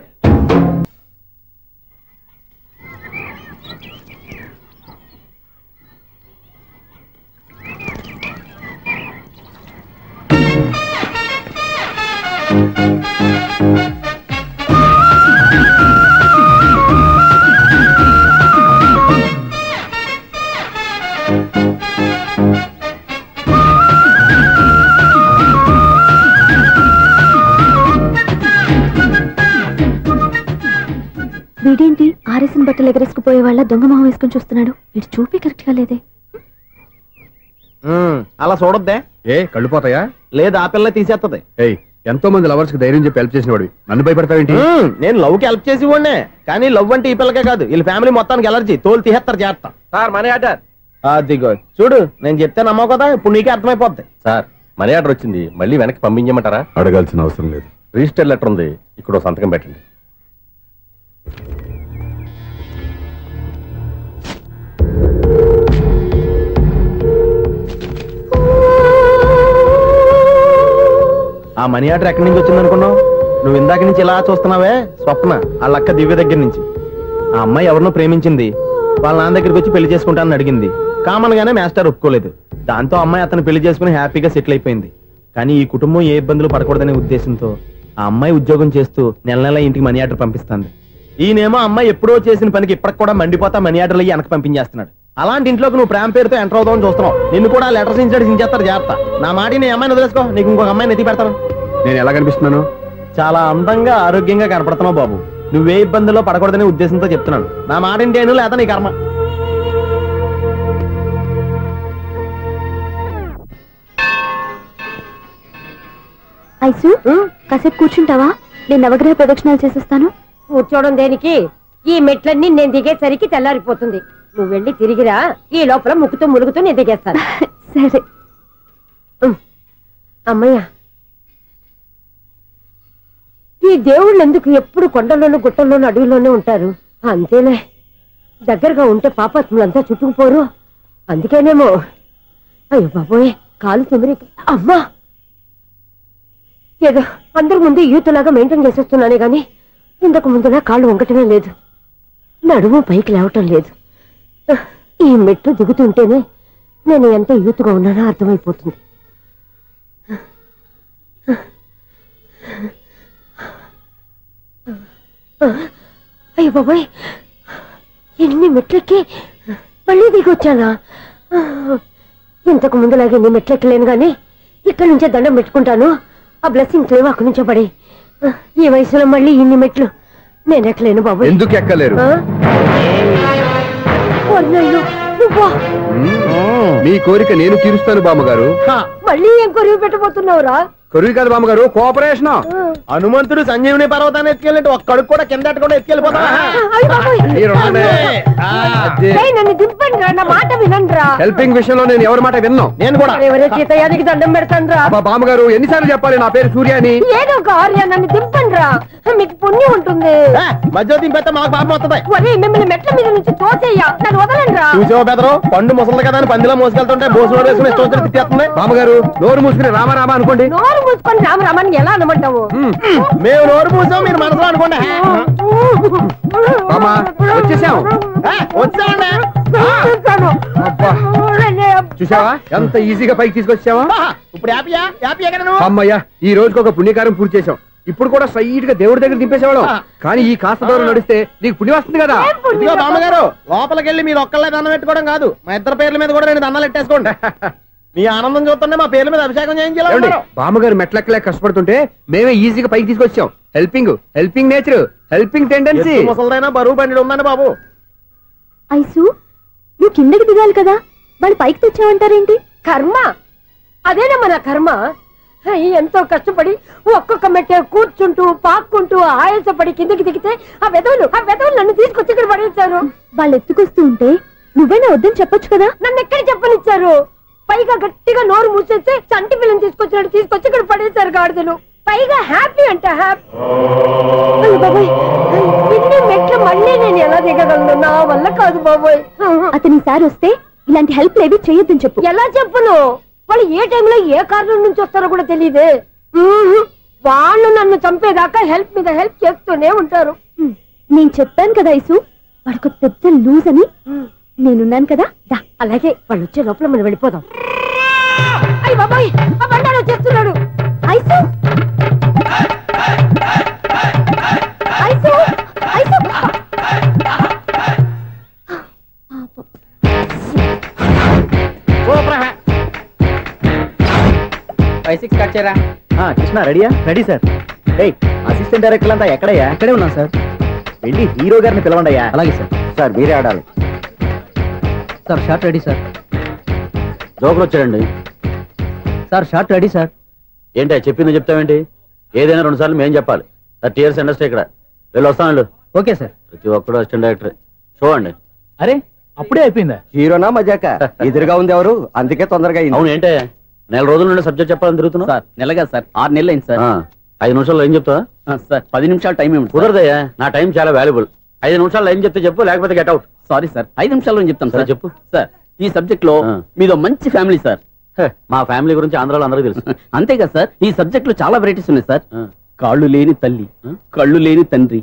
వీడేంటి ఆరేసిన బట్టలు ఎగరేసుకుపోయే వాళ్ళ దొంగ మొహం వేసుకుని చూస్తున్నాడు. వీడు చూపి కరెక్ట్ గా లేదే. అలా చూడొద్దే. ఏ కళ్ళు పోతాయా? లేదు, ఆ పిల్ల తీసేస్తుంది. ఎంతో మంది లవర్స్ కి ధైర్యం చెప్పి హెల్ప్ చేసిన వాడు నన్ను భయపడతావేంటి? నేను లవ్ కి హెల్ప్ చేసి ఇవ్వండి, కానీ లవ్ అంటే ఈ పిల్లకే కాదు, వీళ్ళ ఫ్యామిలీ మొత్తానికి ఎలర్జీ. తోలు తీసేస్తారు చేస్తా. Sir money order. అదిగో చూడు, నేను చెప్తే నమ్మవు కదా, ఇప్పుడు నీకే అర్థమైపోద్ది. సార్ మనీ ఆర్డర్ వచ్చింది, మళ్ళీ వెనక్కి పంపించమంటారా? అడగాల్సిన అవసరం లేదు. రిజిస్టర్ లెటర్ ఉంది, ఇక్కడ సంతకం పెట్టండి. ఆ మనీ ఆర్డర్ ఎక్కడి నుంచి వచ్చింది అనుకున్నావు? నువ్వు ఇందాక నుంచి ఇలా చూస్తున్నావే, స్వప్న వాళ్ళ అక్క దివ్య దగ్గర నుంచి. ఆ అమ్మాయి ఎవరినో ప్రేమించింది, వాళ్ళ నాన్న దగ్గరికి వచ్చి పెళ్లి చేసుకుంటానని అడిగింది. కామన్ గానే మాస్టర్ ఒప్పుకోలేదు. దాంతో అమ్మాయి అతను పెళ్లి చేసుకుని హ్యాపీగా సెటిల్ అయిపోయింది. కానీ ఈ కుటుంబం ఏ ఇబ్బందులు పడకూడదనే ఉద్దేశంతో ఆ అమ్మాయి ఉద్యోగం చేస్తూ నెల నెల ఇంటికి మనీ ఆర్డర్ పంపిస్తుంది. ఈయనేమో అమ్మాయి ఎప్పుడో చేసిన పనికి ఇప్పటికి కూడా మండిపోతా మనీ ఆర్డర్లు వెనక్కి పంపించేస్తున్నాడు. అలాంటి ఇంట్లోకి నువ్వు ప్రేమ పేరుతో ఎంటర్ అవుతావని చూస్తున్నావు. నిన్ను కూడా లెటర్స్ ఇన్సెట్ సించేస్తారు. జాగ్రత్త. నా మాట నీ అమ్మాయిని వదిలేసుకో. నీకు ఇంకొక అమ్మాయిని ఎత్తి పెడతాను. నేను ఎలా కనిపిస్తున్నాను? చాలా అందంగా ఆరోగ్యంగా కనపడుతున్నావు బాబు. నువ్వే ఇబ్బందుల్లో పడకూడదనే ఉద్దేశంతో చెప్తున్నాను. నా మాట ఏంటేను లేదా నీ కర్మ. ఐసు కాసేపు కూర్చుంటావా? నేను నవగ్రహ ప్రదక్షిణాలు చేసేస్తాను. కూర్చోవడం దేనికి? ఈ మెట్లన్నీ నేను దిగేసరికి తెల్లారిపోతుంది. నువ్వు వెళ్ళి తిరిగిరా. ఈ లోపల ముక్కుతూ ములుగుతూ నేను దిగేస్తాను. సరే. అమ్మయ్య, ఈ దేవుళ్ళు ఎందుకు ఎప్పుడు కొండల్లోనూ గుట్టల్లోనూ అడవిలోనే ఉంటారు? అంతేలే, దగ్గరగా ఉంటే పాపాత్ములంతా చుట్టుకుపోరు. అందుకేనేమో. అయ్యో బాబోయ్, కాలు తిమిరి. అమ్మా, ఏదో అందరి ముందు యూత్లాగా మెయింటైన్ చేసేస్తున్నానే గాని ఇంతకు ముందులా కాళ్ళు వంకటమే లేదు, నడుము పైకి లేవటం లేదు. ఈ మెట్లు దిగుతుంటేనే నేను ఎంత యూత్గా ఉన్నానో అర్థమైపోతుంది. అయ్యో బాబాయ్, ఎన్ని మెట్లెక్కి మళ్ళీ దిగొచ్చానా? ఇంతకు ముందులాగే ఎన్ని మెట్లెక్కలేను గాని ఇక్కడి నుంచే దండం పెట్టుకుంటాను. ఆ బ్లెస్సింగ్స్ లేవు అక్కడి నుంచో పడి. ఈ వయసులో మళ్ళీ ఇన్ని మెట్లు నేను ఎక్కలేను బాబు. ఎందుకు ఎక్కలేరు? మీ కోరిక నేను తీరుస్తాను బామ్మగారు. మళ్ళీ ఏం కొరివి పెట్టబోతున్నావురా? కొరివి కాదు బామ్మగారు, కోఆపరేషన్. హనుమంతుడు సంజీవుని పర్వతాన్ని ఎత్తుకెళ్ళినట్టు ఒక్కడికి కూడా కింద కూడా ఎత్తుకెళ్ళిపోతా. నన్ను దింపండి రా, నా మాట వినండి రా. హెల్పింగ్ విషయంలో నేను ఎవరి మాట విన్నాను. నేను కూడా ఎవరే సీతయ్యానికి దండం పెడతాను రా. బామ్మగారు ఎన్నిసార్లు చెప్పాలి నా పేరు సూర్య అని? ఏదో ఒక ఆర్య, నన్ను దింపండి రా, మీకు పుణ్యం ఉంటుంది. మధ్యలో దింపేస్తే మాకు పాపం వస్తుంది. ఒరే, మిమ్మల్ని మెట్ల మీద నుంచి తోసేయ్యా, నన్ను వదలండి రా. చూసావా బెదరు, పండు ముసలి కదా అని పందిలో మోసుకెళ్తుంటే బోసులో వేసుకుని ఇష్టం తిట్టేస్తుంది. బామ్మగారు నోరు మూసుకుని రామారామా అనుకోండి. నోరు మూసుకొని రామరామాన్ని ఎలా అనమంటావు? మేము నోరు మూసాం, మీరు మనసులో అనుకోండి. వచ్చేసాం. వచ్చామండి. చూసావా ఎంత ఈజీగా పైకి తీసుకొచ్చావా? ఇప్పుడు హ్యాపీయా కదా నువ్వు? అమ్మయ్యా, ఈ రోజుకి ఒక పుణ్యకారం పూర్తి చేసాం. ఇప్పుడు కూడా స్ట్రైట్ గా దేవుడి దగ్గర దింపేసేవాళ్ళం. కానీ ఈ కాస్త దూరం నడిస్తే నీకు పుణ్యం వస్తుంది కదా. ఇదిగో బామ్మగారు, లోపలికి వెళ్ళి మీరు ఒక్కళ్ళే దండం పెట్టుకోవడం కాదు, మా ఇద్దరు పేర్ల మీద కూడా నేను దండాలు పెట్టేసుకోండి. మీ ఆనందం చూస్తుంటే మా పేర్ల మీద అభిషేకం చేయించాలి. బామ్మగారు మెట్లెక్కలే కష్టపడుతుంటే మేమే ఈజీగా పైకి తీసుకొచ్చాం. Helping nature, helping tendency. ముసలిదైనా బరువు బండి ఉందండి బాబు. ఐసు, నువ్వు కిందకి దిగాలి కదా, వాళ్ళు పైకి తెచ్చావంటారేంటి? కర్మ, అదేనమ్మా నా కర్మ. ఎంతో కష్టపడి ఒక్కొక్క మెట్ట కూర్చుంటూ పాక్కుంటూ ఆయాసపడి కిందకి దిగితే ఆ వెధవులు నన్ను తీసుకొచ్చి ఇక్కడ పడేశారు. వాళ్ళు ఎత్తుకొస్తూ ఉంటే నువ్వేనా వద్దని చెప్పొచ్చు కదా. నన్ను ఎక్కడ చెప్పనిచ్చారు? పైగా గట్టిగా నోరు మూసేస్తే చంటి పిల్లని తీసుకొచ్చి ఇక్కడ పడేశారు గాడిదలు. పైగా హ్యాపీ అంట హ్యాపీ. బాబోయ్, ఇన్ని మెట్లు మళ్ళీ నేను ఎలా దిగగలను? నా వల్ల కాదు బాబోయ్. అతని సార్ వస్తే ఇలాంటి హెల్ప్ లేవి చేయొద్దని చెప్పు. ఎలా చెప్పును? వాళ్ళు ఏ టైంలో ఏ కారణం నుంచి వస్తారో కూడా తెలియదే. వాళ్ళు నన్ను చంపేదాకా హెల్ప్ మీద హెల్ప్ చేస్తూనే ఉంటారు. నేను చెప్పాను కదా ఐసు, వాడికి పెద్ద లూజ్ అని. నేనున్నాను కదా. అలాగే, వాళ్ళు వచ్చే లోపల మనం వెళ్ళిపోదాం. అయ్య బాబాయ్, ఆ బండారు వచ్చేస్తున్నాడు. Ice, ice, ice. 5-6 స్టార్ట్ చేయరా. కృష్ణ రెడీయా? Ready sir. అసిస్టెంట్ డైరెక్టర్ అంతా ఎక్కడయ్యా? ఇక్కడే ఉన్నాం సార్. వెళ్ళి హీరో గారిని పిలవండి అయ్యా. అలాగే సార్. సార్ మీరే ఆడాలి sir. Short ready sir. Joker వచ్చాడండి సార్. Short ready sir. ఏంటి చెప్పింది చెప్తావేంటి? ఏదైనా 2 సార్లు మేము చెప్పాలి. 30 years ఇండస్ట్రీ ఇక్కడ. వెళ్ళి వస్తాను. Okay sir. ప్రతి ఒక్కడు అసిస్టెంట్ డైరెక్టర్. చూడండి. అరే, అప్పుడే అయిపోయిందా? హీరోనా మజాక? ఎదురుగా ఉంది ఎవరు, అందుకే తొందరగా అయింది. అవును, ఏంటే 4 రోజుల నుండి సబ్జెక్ట్ చెప్పాలని తిరుగుతున్నా సార్. నెలగా సార్, 6 నెలలు అయింది సార్. 5 నిమిషాల్లో ఏం చెప్తా సార్? 10 నిమిషాలు టైం ఏమి కుదరదయ్యా. నా టైం చాలా వాల్యుబుల్. 5 నిమిషాల్లో ఏం చెప్తే చెప్పు, లేకపోతే గెట్ అవుట్. సారీ సార్, 5 నిమిషాల్లో చెప్తాను సార్. చెప్పు సార్. ఈ సబ్జెక్ట్ లో మీదో మంచి ఫ్యామిలీ సార్. మా ఫ్యామిలీ గురించి ఆంధ్రాలో అందరూ తెలుసు. అంతేగా సార్, ఈ సబ్జెక్ట్ లో చాలా వెరైటీస్ ఉన్నాయి సార్. కాళ్ళు లేని తల్లి, కళ్ళు లేని తండ్రి,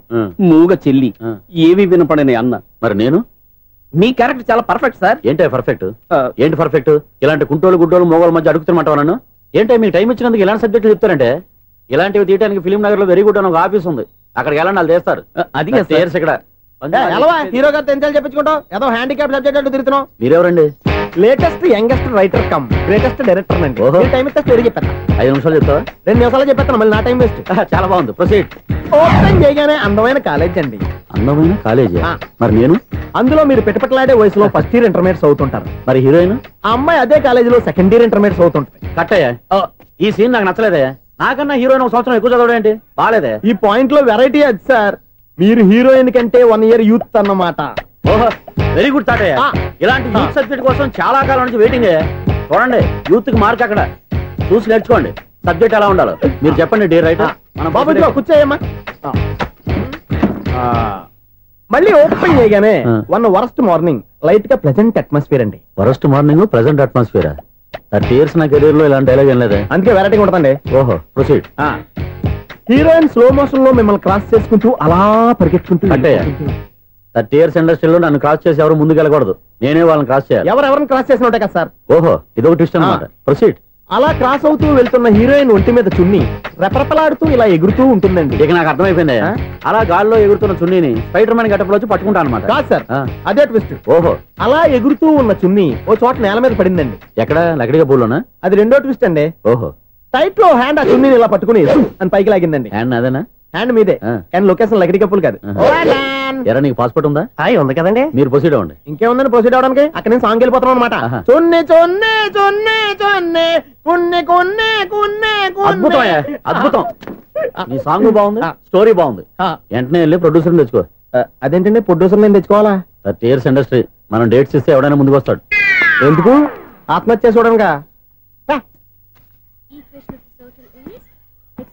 మూగ చెల్లి, ఏవి వినపడని అన్న. మరి నేను మీ క్యారెక్టర్ చాలా పర్ఫెక్ట్ సార్. ఏంటి పర్ఫెక్ట్? ఏంటి పర్ఫెక్ట్? ఇలాంటి కుంటోలు గుడ్డోలు మోగోల మధ్య అడుగుతున్నమాట నన్ను. ఏంటో మీకు టైం ఇచ్చినందుకు ఇలాంటి సబ్జెక్టులు చెప్తారంటే, ఇలాంటివి తీయడానికి ఫిలిం నగర్ లో వెరీ గుడ్ అని ఒక ఆఫీస్ ఉంది, అక్కడికి వెళ్ళండి, వాళ్ళు చేస్తారు. అది ఇక్కడ హీరో గారితో ఎంజాయ్ చెప్పించుకుంటావు ఏదో హ్యాండిక్యాప్ సబ్జెక్ట్ అంటూ తిరుగుతున్నావు. మీరెవరండి? Latest youngest writer cum greatest director అండి. టైం ఇస్తే స్టోరీ చెప్పాను. 5 నిమిషాలు చెప్తావా? 2 నిమిషాలు చెప్పాను, మళ్ళీ నా టైం వేస్ట్. చాలా బాగుంది, ప్రొసీడ్. ఓపెన్ చేయగానే అందమైన కాలేజ్ అండి. అందమైన కాలేజీ? మరి నేను అందులో మీరు పెట్టుపట్లాడే వయసులో ఫస్ట్ ఇయర్ ఇంటర్మీడియట్స్ అవుతుంటారు. మరి హీరోయిన్? ఆ అమ్మాయి అదే కాలేజీలో సెకండ్ ఇయర్ ఇంటర్మీడియట్స్ అవుతుంటాయి. కట్టయ్యా, ఈ సీన్ నాకు నచ్చలేదే. నాకన్నా హీరోయిన్ 1 సంవత్సరం ఎక్కువ చదవడం ఏంటి? బాలేదే. ఈ పాయింట్ లో వెరైటీ అది సార్. మీరు హీరోయిన్ కంటే 1 ఇయర్ యూత్ అన్నమాట. ఓహో, వెరీ గుడ్ తాటయ్య. ఇలాంటి యూత్ సబ్జెక్ట్ కోసం చాలా కాలం నుంచి వెయిటింగ్. చూడండి, యూత్ కి మార్క్ అక్కడ చూసి నేర్చుకోండి. సబ్జెక్ట్ ఎలా ఉండాలో మీరు చెప్పండి డియర్ రైటర్. బాబు కూర్చోయమ్మా. మళ్ళీ ఓపెన్ చేయగానే 1 వరస్ట్ మార్నింగ్ లైట్ గా ప్లెజెంట్ అట్మాస్ఫియర్ అండి. Worst morning present atmosphere. 30 years నా కెరీర్ లో ఇలాంటి డైలాగ్ ఏం లేదే. అందుకే వెరైటీ ఉంటుందండి. ఓహో, ప్రొసీడ్. హీరోయిన్ స్లో మోషన్ లో మిమ్మల్ని క్రాస్ చేసుకుంటూ అలా పరిగెత్తుకుంటూ 30 years ఇండస్ట్రీలో నన్ను క్రాస్ చేసి ఎవరు ముందుకు వెళ్ళకూడదు, నేనే వాళ్ళని క్రాస్ చేయాలి. ఎవరెవరిని క్రాస్ చేసిన ఉంటాయి కదా సార్. ఓహో, ఇదొక ట్విస్ట్ అన్నమాట. ప్రొసీడ్. అలా క్రాస్ అవుతూ వెళ్తున్న హీరోయిన్ ఒంటి మీద చున్ని రెపరెపలాడుతూ ఇలా ఎగురుతూ ఉంటుందండి. ఇక నాకు అర్థమైపోయింది. అలా గాల్లో ఎగురుతున్న చున్నీని స్పైడర్ మ్యాన్ గెటప్లో వచ్చి పట్టుకుంటా అనమాట. కాదు సార్, అదే ట్విస్ట్. ఓహో, అలా ఎగురుతూ ఉన్న చున్ని ఓ చోట నేల మీద పడిందండి. ఎక్కడ? లకడిగా పూల్లోనా? అది రెండో ట్విస్ట్ అండి. ఓహో, టైట్ లో హ్యాండ్ ఆ చున్నీని ఇలా పట్టుకుని అని పైకి లాగిందండి. హ్యాండ్ అదేనా? హ్యాండ్ మీదే, కానీ లొకేషన్ లకడి కప్పులు కాదు. ఎరా, నీకు పాస్పోర్ట్ ఉందా? ఉంది కదండి. మీరు ప్రొసీడ్ అవ్వండి. ఇంకేముందని ప్రొసీడ్ అవడానికి? అక్కడ నేను సాంగ్ వెళ్ళిపోతాను అనమాట. చొన్నే చొన్నే చొన్నే చొన్నే కున్నే కొన్నే కున్నే. అద్భుతం, అద్భుతం. నీ సాంగ్ బాగుంది, స్టోరీ బాగుంది. వెంటనే వెళ్ళి ప్రొడ్యూసర్ తెచ్చుకో. అదేంటండి ప్రొడ్యూసర్ నేను తెచ్చుకోవాలా? 30 years ఇండస్ట్రీ, మనం డేట్స్ ఇస్తే ఎవడైనా ముందుకు వస్తాడు. ఎందుకు? ఆత్మహత్య చూడనుగా.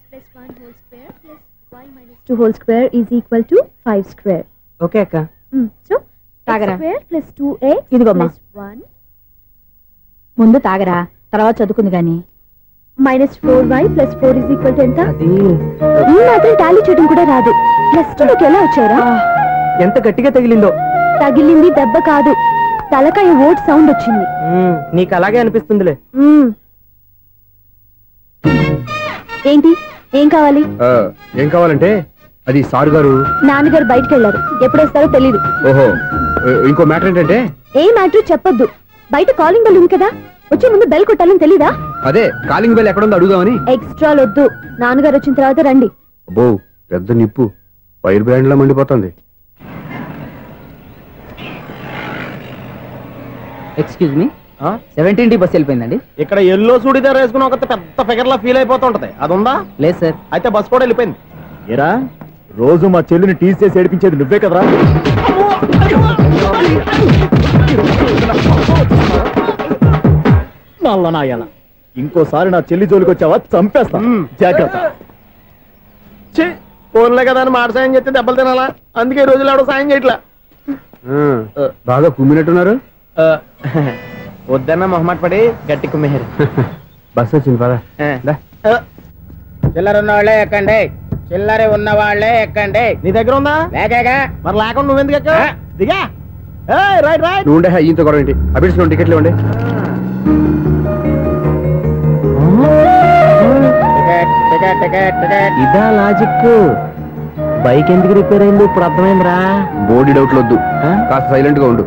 X plus 1 whole square plus y minus 2 whole square is equal to 5 square. Okay అక్క. So x square plus 2x ఇదిగోమ్మా. plus 1 ముందు తాగరా, తర్వాత చదువుకుంది గాని. minus 4y plus 4 is equal to ఎంత? అది ఈ మాత్రం టాలీ చేయడం కూడా రాదు. ప్లస్ 2 లోకి ఎలా వచ్చారా? ఎంత గట్టిగా తగిలిందో. తగిలింది దెబ్బ కాదు, తలకాయ ఓట్ సౌండ్ వచ్చింది. నీకు అలాగే అనిపిస్తుందిలే. ఏంటి, ఏం కావాలి? ఏం కావాలంటే అది సారు గారు నాన్నగారు బయటకు వెళ్ళారు, ఎప్పుడొస్తారో తెలీదు. ఓహో, ఇంకో మ్యాటర్ ఏంటంటే ఏ మ్యాటర్ చెప్పొద్దు. బయట కాలింగ్ బెల్ ఉంది కదా, వచ్చే ముందు బెల్ కొట్టాలని తెలీదా? అదే కాలింగ్ బెల్ ఎక్కడుందో అడుగుదామని. ఎక్స్ట్రా వద్దు, నాన్నగారు వచ్చిన తర్వాత రండి. అబ్బో, పెద్ద నిప్పు ఫైర్ బ్రాండ్ లా మండిపోతుంది. ఎక్స్క్యూజ్ మీ, 17D బస్ వెళ్ళిపోయిందండి. ఇక్కడ ఎల్లో చూడిదార్ వేసుకుని ఒక పెద్ద ఫిగర్ లా ఫీల్ అయిపోతుంటది, అది ఉందా? లేదు సార్. అయితే బస్ కూడా వెళ్ళిపోయింది. ఏరా, రోజు మా చెల్లిని టీస్ చేసి ఏడిపించేది నువ్వే కదరా? నల్ల నాయాల, ఇంకోసారి నా చెల్లి జోలికి వచ్చావా చంపేస్తా, జాగ్రత్త. ఫోన్లే కదా అని మాట సాయం చేస్తే దెబ్బలు తినాలా? అందుకే ఈ రోజులు ఎవడో సాయం చేయట్లా. బాగా కుమ్మినట్టున్నారు. వద్దన్న మొహమాట పడి గట్టి కుమ్మేరు. బస్ వచ్చింది పద. చిల్లర ఉన్న వాళ్ళే ఎక్కండి, చిల్లర ఉన్న వాళ్ళే ఎక్కండి. నీ దగ్గర ఉందా? లేకగా. మరి లేకుండా నువ్వెందుకు ఎక్క? దిగా. Right right. నువ్వు ఉండే ఈయంతో గొడవ ఏంటి? అభిడ్స్ టికెట్లు ఇవ్వండి. ఇదా లాజిక్? బైక్ ఎందుకు రిపేర్ అయింది ఇప్పుడు అర్థమైందిరా. బోడీ డౌట్లు వద్దు, కాస్త సైలెంట్ గా ఉండు.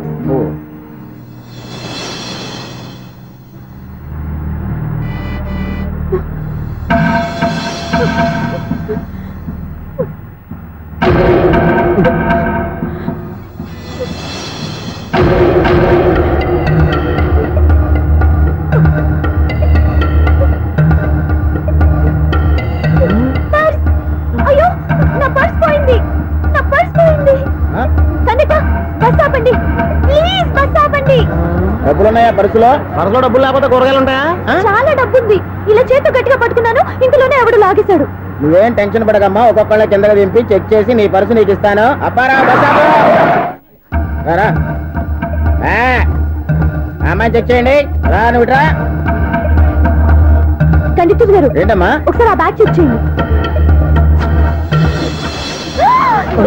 అయ్యో, నా పర్స్ పోయింది, నా పర్స్ పోయింది. కండక్టర్, బస్ ఆపండి ప్లీజ్, బస్ ఆపండి. డబ్బులున్నాయా పర్సులో? పర్సులో డబ్బులు లేకపోతే కూరగాయలు ఉంటాయా? చాలా డబ్బుంది. ఇలా చేతితో గట్టిగా పట్టుకున్నాను, ఇంతలోనే ఎవడు లాగేశాడు. నువ్వేం టెన్షన్ పడకమ్మా, ఒక్కొక్కళ్ళ కిందగా దింపి చెక్ చేసి నీ పర్సు నీకు ఇస్తాను. అబ్బారా అమ్మాయి చెక్ చేయండి. రా నువ్వు రా. కండక్టర్ గారు, ఏంటమ్మా? ఒకసారి ఆ బ్యాగ్ చెక్ చేయండి.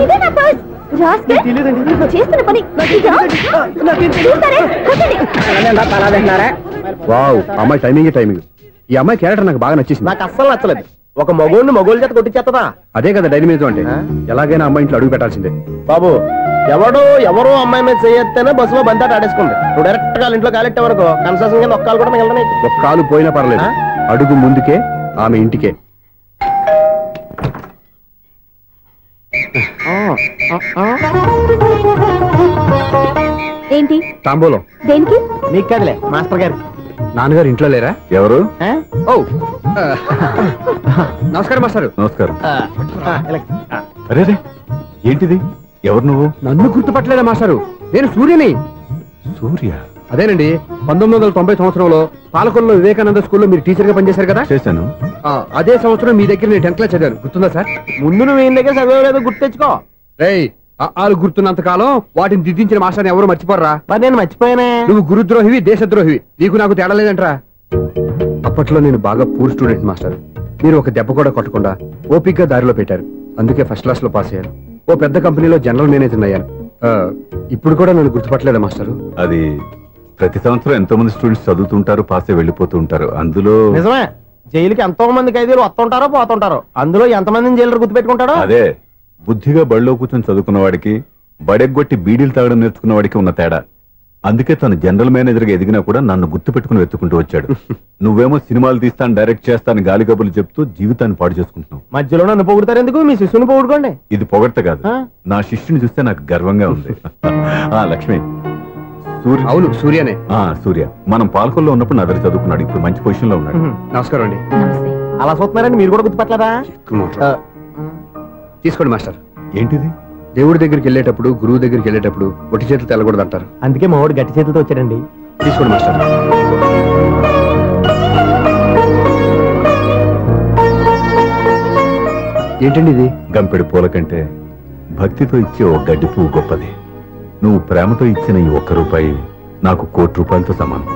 ఇదే నా పర్స్. చేస్తున్న పని వావ్, అమ్మాయి టైమింగ్. ఈ అమ్మాయి క్యారెక్టర్ నాకు బాగా నచ్చేసింది. నాకు అస్సలు నచ్చలేదు. ఒక మగోడిని మగోళ్ళ చేత కొట్టించేస్తుందా? అదే కదా డైనమిజం అంటే. ఎలాగైనా అమ్మాయి ఇంట్లో అడుగు పెట్టాల్సిందే. బాబు, ఎవరో అమ్మాయి మీద చేయొస్తేనే బస్సులో బంతాట ఆడేసుకుంది. నువ్వు డైరెక్ట్ గా ఇంట్లో కాలెట్టే వరకు కన్సెషన్ కింద ఒక్కలు కూడా మిగలనే. ఒక కాలు పోయినా పర్లేదు, అడుగు ముందుకే ఆమె ఇంటికే. ఏంటి తాంబూలం దేనికి? నీకు కదలే మాస్టర్ గారు. నాన్నగారు ఇంట్లో లేరా? ఎవరు? ఓ నమస్కారం మాస్టారు. నమస్కారం. అరే ఏంటిది? ఎవరు నువ్వు? నన్ను గుర్తుపట్టలేదా మాస్టారు? నేను సూర్యని. సూర్య? అదేనండి, 1990 సంవత్సరంలో పాలకొల్లో వివేకానంద స్కూల్లో మీరు టీచర్ గా పనిచేశారు కదా? చేశాను. అదే సంవత్సరం మీ దగ్గర నేను 10th క్లాస్ చదివాను, గుర్తుందా సార్? ముందు నువ్వు ఈయన దగ్గర చదవలేదు, గుర్తు తెచ్చుకో. రేయ్, ఆలు గుర్తున్నంత కాలం వాటిని దిద్దించిన మాస్టర్ని ఎవరు మర్చిపోర్రా? మరి నేను మర్చిపోయానే. నువ్వు గురుద్రోహివి, దేశద్రోహివి, నీకు నాకు తేడా లేదంట్రా. అప్పట్లో నేను బాగా పూర్ స్టూడెంట్ మాస్టర్. మీరు ఒక దెబ్బ కూడా కొట్టకుండా ఓపిక్గా దారిలో పెట్టారు, అందుకే ఫస్ట్ క్లాస్ లో పాస్ అయ్యాను. ఓ పెద్ద కంపెనీలో జనరల్ మేనేజర్ అయ్యాను. ఇప్పుడు కూడా నన్ను గుర్తుపట్టలేదా మాస్టర్? అది ప్రతి సంవత్సరం ఎంతో మంది స్టూడెంట్స్ చదువుతుంటారు, పాస్ అయి వెళ్ళిపోతూ ఉంటారు. అందులో నిజమే, జైలుకి ఎంతో మంది ఖైదీలు వస్తుంటారో పోతుంటారో, అందులో ఎంతమందిని జైలు గుర్తు పెట్టుకుంటాడో. అదే బుద్ధిగా బడిలో కూర్చొని చదువుకున్న వాడికి, బడెగ్గొట్టి బీడీలు తాగడం నేర్చుకున్న వాడికి ఉన్న తేడా. అందుకే తను జనరల్ మేనేజర్ గా ఎదిగినా కూడా నన్ను గుర్తు పెట్టుకుని వెతుకుంటూ వచ్చాడు. నువ్వేమో సినిమాలు తీస్తాను, డైరెక్ట్ చేస్తాను గాలి కబుర్లు చెప్తూ జీవితాన్ని పాడు చేసుకుంటున్నావు. మధ్యలో నన్ను పొగుడతారు ఎందుకు? మీ శిష్యుని పొగుడుకోండి. ఇది పొగడత కాదు, నా శిష్యుని చూస్తే నాకు గర్వంగా ఉంది. లక్ష్మి, సూర్య. అవును, సూర్యనే. సూర్య మనం పాలకొల్లో ఉన్నప్పుడు నా దగ్గర చదువుకున్నాడు, ఇప్పుడు మంచి పొజిషన్ లో ఉన్నాడు. నమస్కారం అండి. అలా చూస్తున్నారండి, మీరు కూడా గుర్తుపట్టలేదా? తీసుకోండి మాస్టర్. ఏంటిది? దేవుడి దగ్గరికి వెళ్ళేటప్పుడు, గురువు దగ్గరికి వెళ్ళేటప్పుడు ఒట్టి చేతులు తెల్లకూడదు అంటారు, అందుకే మా వాడు గట్టి చేతులతో వచ్చాడండి. తీసుకోండి మాస్టర్. ఏంటండి ఇది? గంపెడు పూల కంటే భక్తితో ఇచ్చే ఓ గడ్డి పువ్వు గొప్పది. నువ్వు ప్రేమతో ఇచ్చిన ఈ ₹1 నాకు ₹1,00,00,000తో సమానం.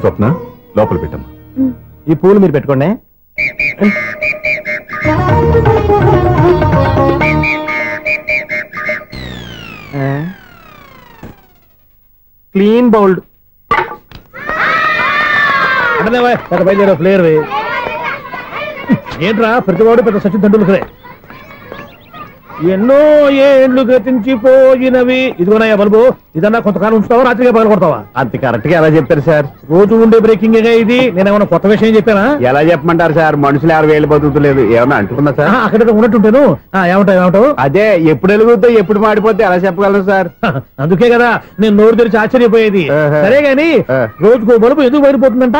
స్వప్న, లోపల పెట్టమ్మా. ఈ పూలు మీరు పెట్టుకోండి. Clean bowled. బయలుదేరా ప్లేయర్. ఏంట్రా ప్రతివాడు పెద్ద సచిన్ తెండూల్కరే. ఎన్నో ఏళ్లు గతించిపోయినవి. ఇదిగోనయ్యా బల్బు, ఇదన్నా కొంతకాలం ఉంచుతావా, రాత్రిగా పగల కొడతావా? అంత కరెక్ట్ గా ఎలా చెప్పారు సార్? రోజు ఉండే బ్రేకింగ్ ఇది. నేనేమన్నా కొత్త విషయం చెప్పానా? ఎలా చెప్పమంటారు సార్? మనుషులు 60,000 బతుకుతలేదు, ఏమన్నా అంటున్నా సార్? అక్కడ ఉన్నట్టుంటాను. ఏమంటావు? అదే ఎప్పుడు వెలుగుతో ఎప్పుడు మాడిపోతే ఎలా చెప్పగలను సార్? అందుకే కదా నేను నోరు తెరిచి ఆశ్చర్యపోయేది. సరే గాని రోజుకో బల్బు ఎందుకు బయటపోతుందంట?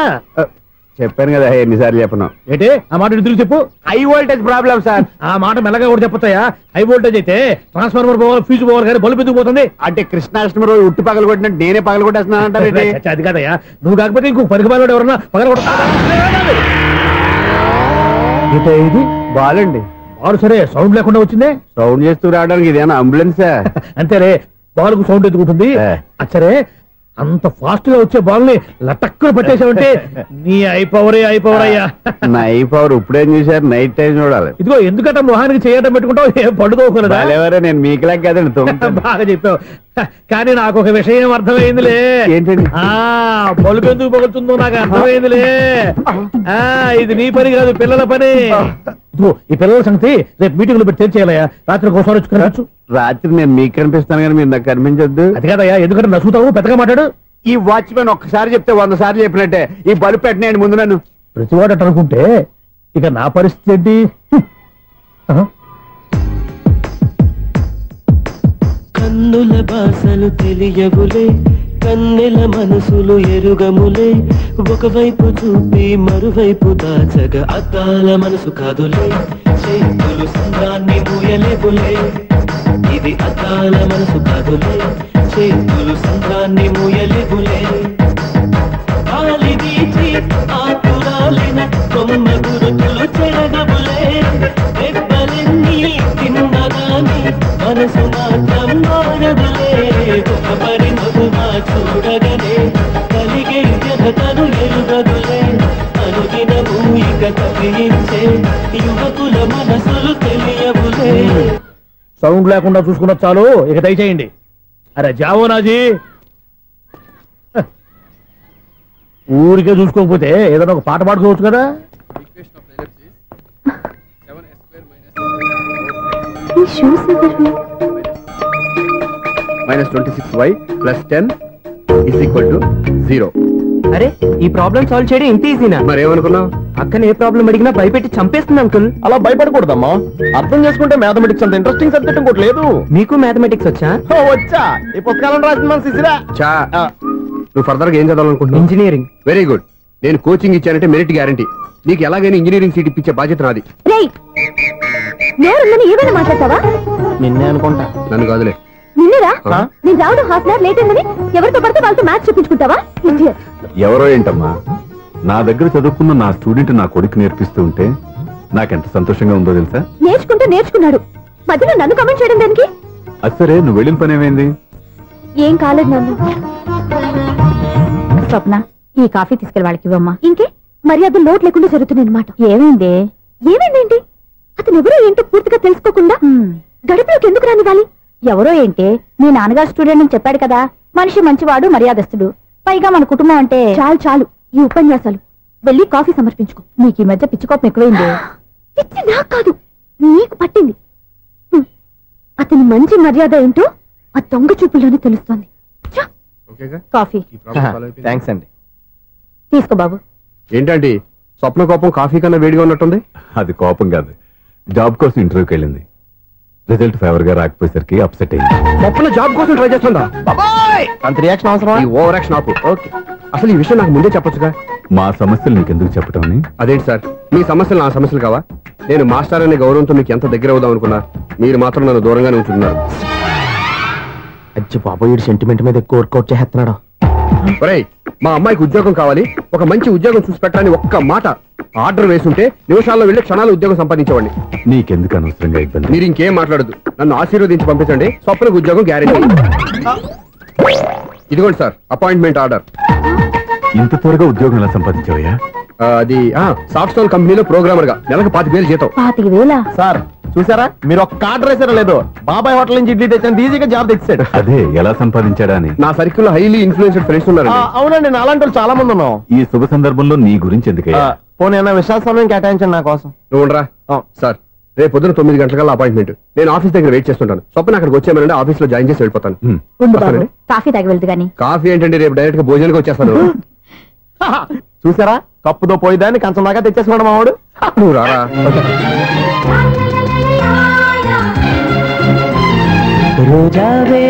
చెప్పాను కదా, ఎన్నిసార్లు చెప్పను. ఏంటి ఆ మాట తిరిగి చెప్పు. High voltage problem sir. ఆ మాట మెల్లగా కూడా చెప్పొచ్చాయా? హై వోల్టేజ్ అయితే ట్రాన్స్ఫార్మర్ పోవాలి, ఫ్యూజ్ పోవాలి, కానీ బల్బు ఎందుకు పోతుంది? అంటే కృష్ణాష్టమి రోజు ఉట్టి పగలు కొట్టినట్టు నేనే పగలు కొట్టేస్తున్నానంటారు. అది కాదయ్యా, నువ్వు కాకపోతే ఇంకో పరిగబాలు ఎవరన్నా పగల కొట్ట. ఇది బాలండి. బాలు సరే, సౌండ్ లేకుండా వచ్చిందే. సౌండ్ చేస్తూ రావడానికి ఇదేనా అంబులెన్సా? అంతేరే, బాలుకు సౌండ్ ఎందుకుంటుంది? సరే, అంత ఫాస్ట్ గా వచ్చే బాల్ ని లటక్కులు పట్టేసావంటే నీ ఐపవర్ అయ్యా. నా ఐపవర్ ఇప్పుడేం చూసారు? నైట్ టైం చూడాలి. ఇదిగో ఎందుకంటే మొహానికి చేయటం పెట్టుకుంటావు, ఏం పడుకోకూడదా? నేను మీకులాగా కదండి. బాగా చెప్పావు, కానీ నాకు ఒక విషయం అర్థమైందిలే. ఏంటండి? బల్బు ఎందుకు పగులుతుందో నాకు అర్థమైందిలే. ఇది నీ పని కాదు, పిల్లల పని. ఈ పిల్లల సంగతి రేపు మీటింగ్ లో పెట్టి తెలిసేయాలయ్యా. రాత్రి ఒకసారి వచ్చి కనవచ్చు. రాత్రి నేను మీకు కనిపిస్తాను కానీ మీరు నాకు కనిపించొద్దు. అది కాదయ్యా, ఎందుకంటే నసుగుతావు, పెద్దగా మాట్లాడు. ఈ వాచ్మెన్ ఒక్కసారి చెప్తే 100 సార్లు చెప్పినట్టే. ఈ బల్బు పెట్టినాయండి ముందు నన్ను. ప్రతివాడు అట్ట అనుకుంటే ఇక నా పరిస్థితి ఏంటి? కన్నుల భాషలు తెలియవులే, కన్నెల మనసులు ఎరుగములే, ఒకవైపు చూపి మరువైపు దాచగ అద్దాల మనసు కాదులే, చేతులు సంద్రాన్ని మూయలేవులే, ఇది అద్దాల మనసు కాదులే, చేతులు సంద్రాన్ని మూయలేవులే, గాలి వీచి ఆకురాలిన కొమ్మ గురుతులు చెరగవులే, దెబ్బలెన్ని తిన్నగాని మనసు మాత్రం మారదులే, ఒక పరి మగువా చూడగనే కలిగే జగతను ఎరుగదులే, అనుదినము ఇక తప్పించే యువకుల మనసులు తెలియవులే. సౌండ్ లేకుండా చూసుకున్న చాలు, ఇక దయచేయండి. అరే జావో నాజీ, ఊరికే చూసుకోకపోతే ఏదైనా ఒక పాట పాడుకోవచ్చు కదా. ఈ షూస్ ఎవరు? -26y + 10 = 0. అరే ఈ ప్రాబ్లం సాల్వ్ చేయడం ఇంత ఈజీనా? మరేమనుకున్నావు? అక్కని ఏ ప్రాబ్లం అడిగినా భయపెట్టి చంపేస్తుంది అంకుల్. అలా భయపడకూడదమ్మా. అర్థం చేసుకుంటే మ్యాథమెటిక్స్ అంత ఇంట్రెస్టింగ్ సబ్జెక్ట్ ఇంకోటి లేదు. మీకు మ్యాథమెటిక్స్ వచ్చా? వచ్చా, ఈ పుస్తకాలను రాసింది మన శిశిరా. చా నువ్వు ఫర్దర్ గా ఏం చదవాలనుకుంటున్నావు? ఇంజనీరింగ్. Very good. నేను కోచింగ్ ఇచ్చానంటే మెరిట్ గ్యారంటీ. నీకు ఎలాగైనా ఇంజనీరింగ్ సీట్ ఇప్పించే బాధ్యత నాది. ఏమైనా మాట్లాడతావా? నిన్నే అనుకుంటా. నన్ను కాదులే. నిన్నేరా? నేను రావడం హాఫ్ అన్ అవర్ లేట్ అయిందని ఎవరితో పడితే వాళ్ళతో మ్యాచ్ చూపించుకుంటావా? ఎవరో ఏంటమ్మా, నా దగ్గర చదువుకున్న నా స్టూడెంట్ నా కొడుకు నేర్పిస్తూ ఉంటే నాకెంత సంతోషంగా ఉందో తెలుసా? నేర్చుకుంటే నేర్చుకున్నాడు, మధ్యలో నన్ను కమెంట్ చేయడం దానికి? అసరే నువ్వు వెళ్ళిన పని ఏమైంది? ఏం కాలేదు నన్ను. స్వప్న, ఈ కాఫీ తీసుకెళ్ళి వాళ్ళకి ఇవ్వమ్మా. ఇంకే మర్యాద లోటు లేకుండా జరుగుతుంది అనమాట. ఏమైంది? ఏమైందేంటి? అతను ఎవరో ఏంటో పూర్తిగా తెలుసుకోకుండా గడపలోకి ఎందుకు రానివ్వాలి? ఎవరో ఏంటి, మీ నాన్నగారు స్టూడెంట్ అని చెప్పాడు కదా. మనిషి మంచివాడు, మర్యాదస్తుడు, పైగా మన కుటుంబం అంటే. చాలు చాలు ఈ ఉపన్యాసాలు. వెళ్ళి కాఫీ సమర్పించుకో. నీకు ఈ మధ్య పిచ్చుకోపం ఎక్కువైంది. పిచ్చి నాకు కాదు, నీకు పట్టింది. అతని మంచి మర్యాద ఏంటో ఆ దొంగ చూపుల్లోనే తెలుస్తోంది. కాఫీ థ్యాంక్స్ అండి. తీసుకో బాబు. ఏంటండి స్వప్న కోపం కాఫీ కన్నా వేడిగా ఉన్నట్టుంది? అది కోపం కాదు, జాబ్ కోసం ఇంటర్వ్యూకి వెళ్ళింది. రిజల్ట్ ఫేవర్ గా రాకపోయేసరికి అప్సెట్ అయింది. స్వప్న జాబ్ కోసం ట్రై చేస్తుందా? అంత రియాక్షన్ అవసరం? ఈ ఓవర్ యాక్షన్ ఆపు. ఓకే, అసలు ఈ విషయం నాకు ముందే చెప్పొచ్చుగా. మా సమస్యలు నీకెందుకు చెప్పటం అని. అదేంటి సార్, మీ సమస్యలు నా సమస్యలు కావా? నేను మాస్టర్ అనే గౌరవంతో మీకు ఎంత దగ్గర అవుదాం అనుకున్నా, మీరు మాత్రం నన్ను దూరంగానే ఉంటున్నారు. అచ్చి బాబు, ఈ సెంటిమెంట్ మీద ఎక్కువ వర్కౌట్ చేస్తున్నాడు. ఒరేయ్, మా అమ్మాయికి ఉద్యోగం కావాలి, ఒక మంచి ఉద్యోగం చూసి పెట్టాలని ఒక్క మాట ఆర్డర్ వేసుంటే నిమిషాల్లో వెళ్ళి క్షణాలు ఉద్యోగం సంపాదించేవాడిని. నీకెందుకు అనవసరంగా ఇబ్బంది? మీరు ఇంకేం మాట్లాడదు, నన్ను ఆశీర్వదించి పంపించండి. స్వప్నకు ఉద్యోగం గ్యారెంటీ. ఇదిగోండి సార్ అపాయింట్మెంట్ ఆర్డర్. ఇంత త్వరగా ఉద్యోగం ఎలా సంపాదించావయ్యా? అది సాఫ్ట్వేర్ కంపెనీలో ప్రోగ్రామర్ గా నెలకు 25,000 జీతం. 25,000? సార్ చూసారా, మీరు ఒక్క ఆర్డర్ వేసారో లేదో, బాబాయ్ హోటల్ నుంచి ఇడ్లీ తెచ్చాను, ఈజీగా జాబ్ తెచ్చాడు. అదే ఎలా సంపాదించాడా అని. నా సర్కిల్ హైలీ ఇన్ఫ్లుయెన్స్డ్ ఫ్రెండ్స్ ఉన్నారు. అవునండి, నాలాంటి వాళ్ళు చాలా మంది ఉన్నాం. ఈ శుభ సందర్భంలో నీ గురించి ఎందుకయ్యా? పోనీ అన్న విశాల సమయం కేటాయించండి నా కోసం. నువ్వు ఉండరా సార్, రేపు పొద్దున 9 గంటలకల్లా అపాయింట్మెంట్. నేను ఆఫీస్ దగ్గర వెయిట్ చేస్తుంటాను. స్వప్న అక్కడికి వచ్చేయమనండి, ఆఫీస్ లో జాయిన్ చేసి వెళ్ళిపోతాను. కాఫీ తాగి వెళ్తు గానీ. కాఫీ ఏంటండి, రేపు డైరెక్ట్ గా భోజనానికి వచ్చేస్తాను. చూసారా, కప్పుతో పోయిదాన్ని కంచం దాకా తెచ్చేసుకున్నాడు మావాడు. నువ్వు రారా. రోజావే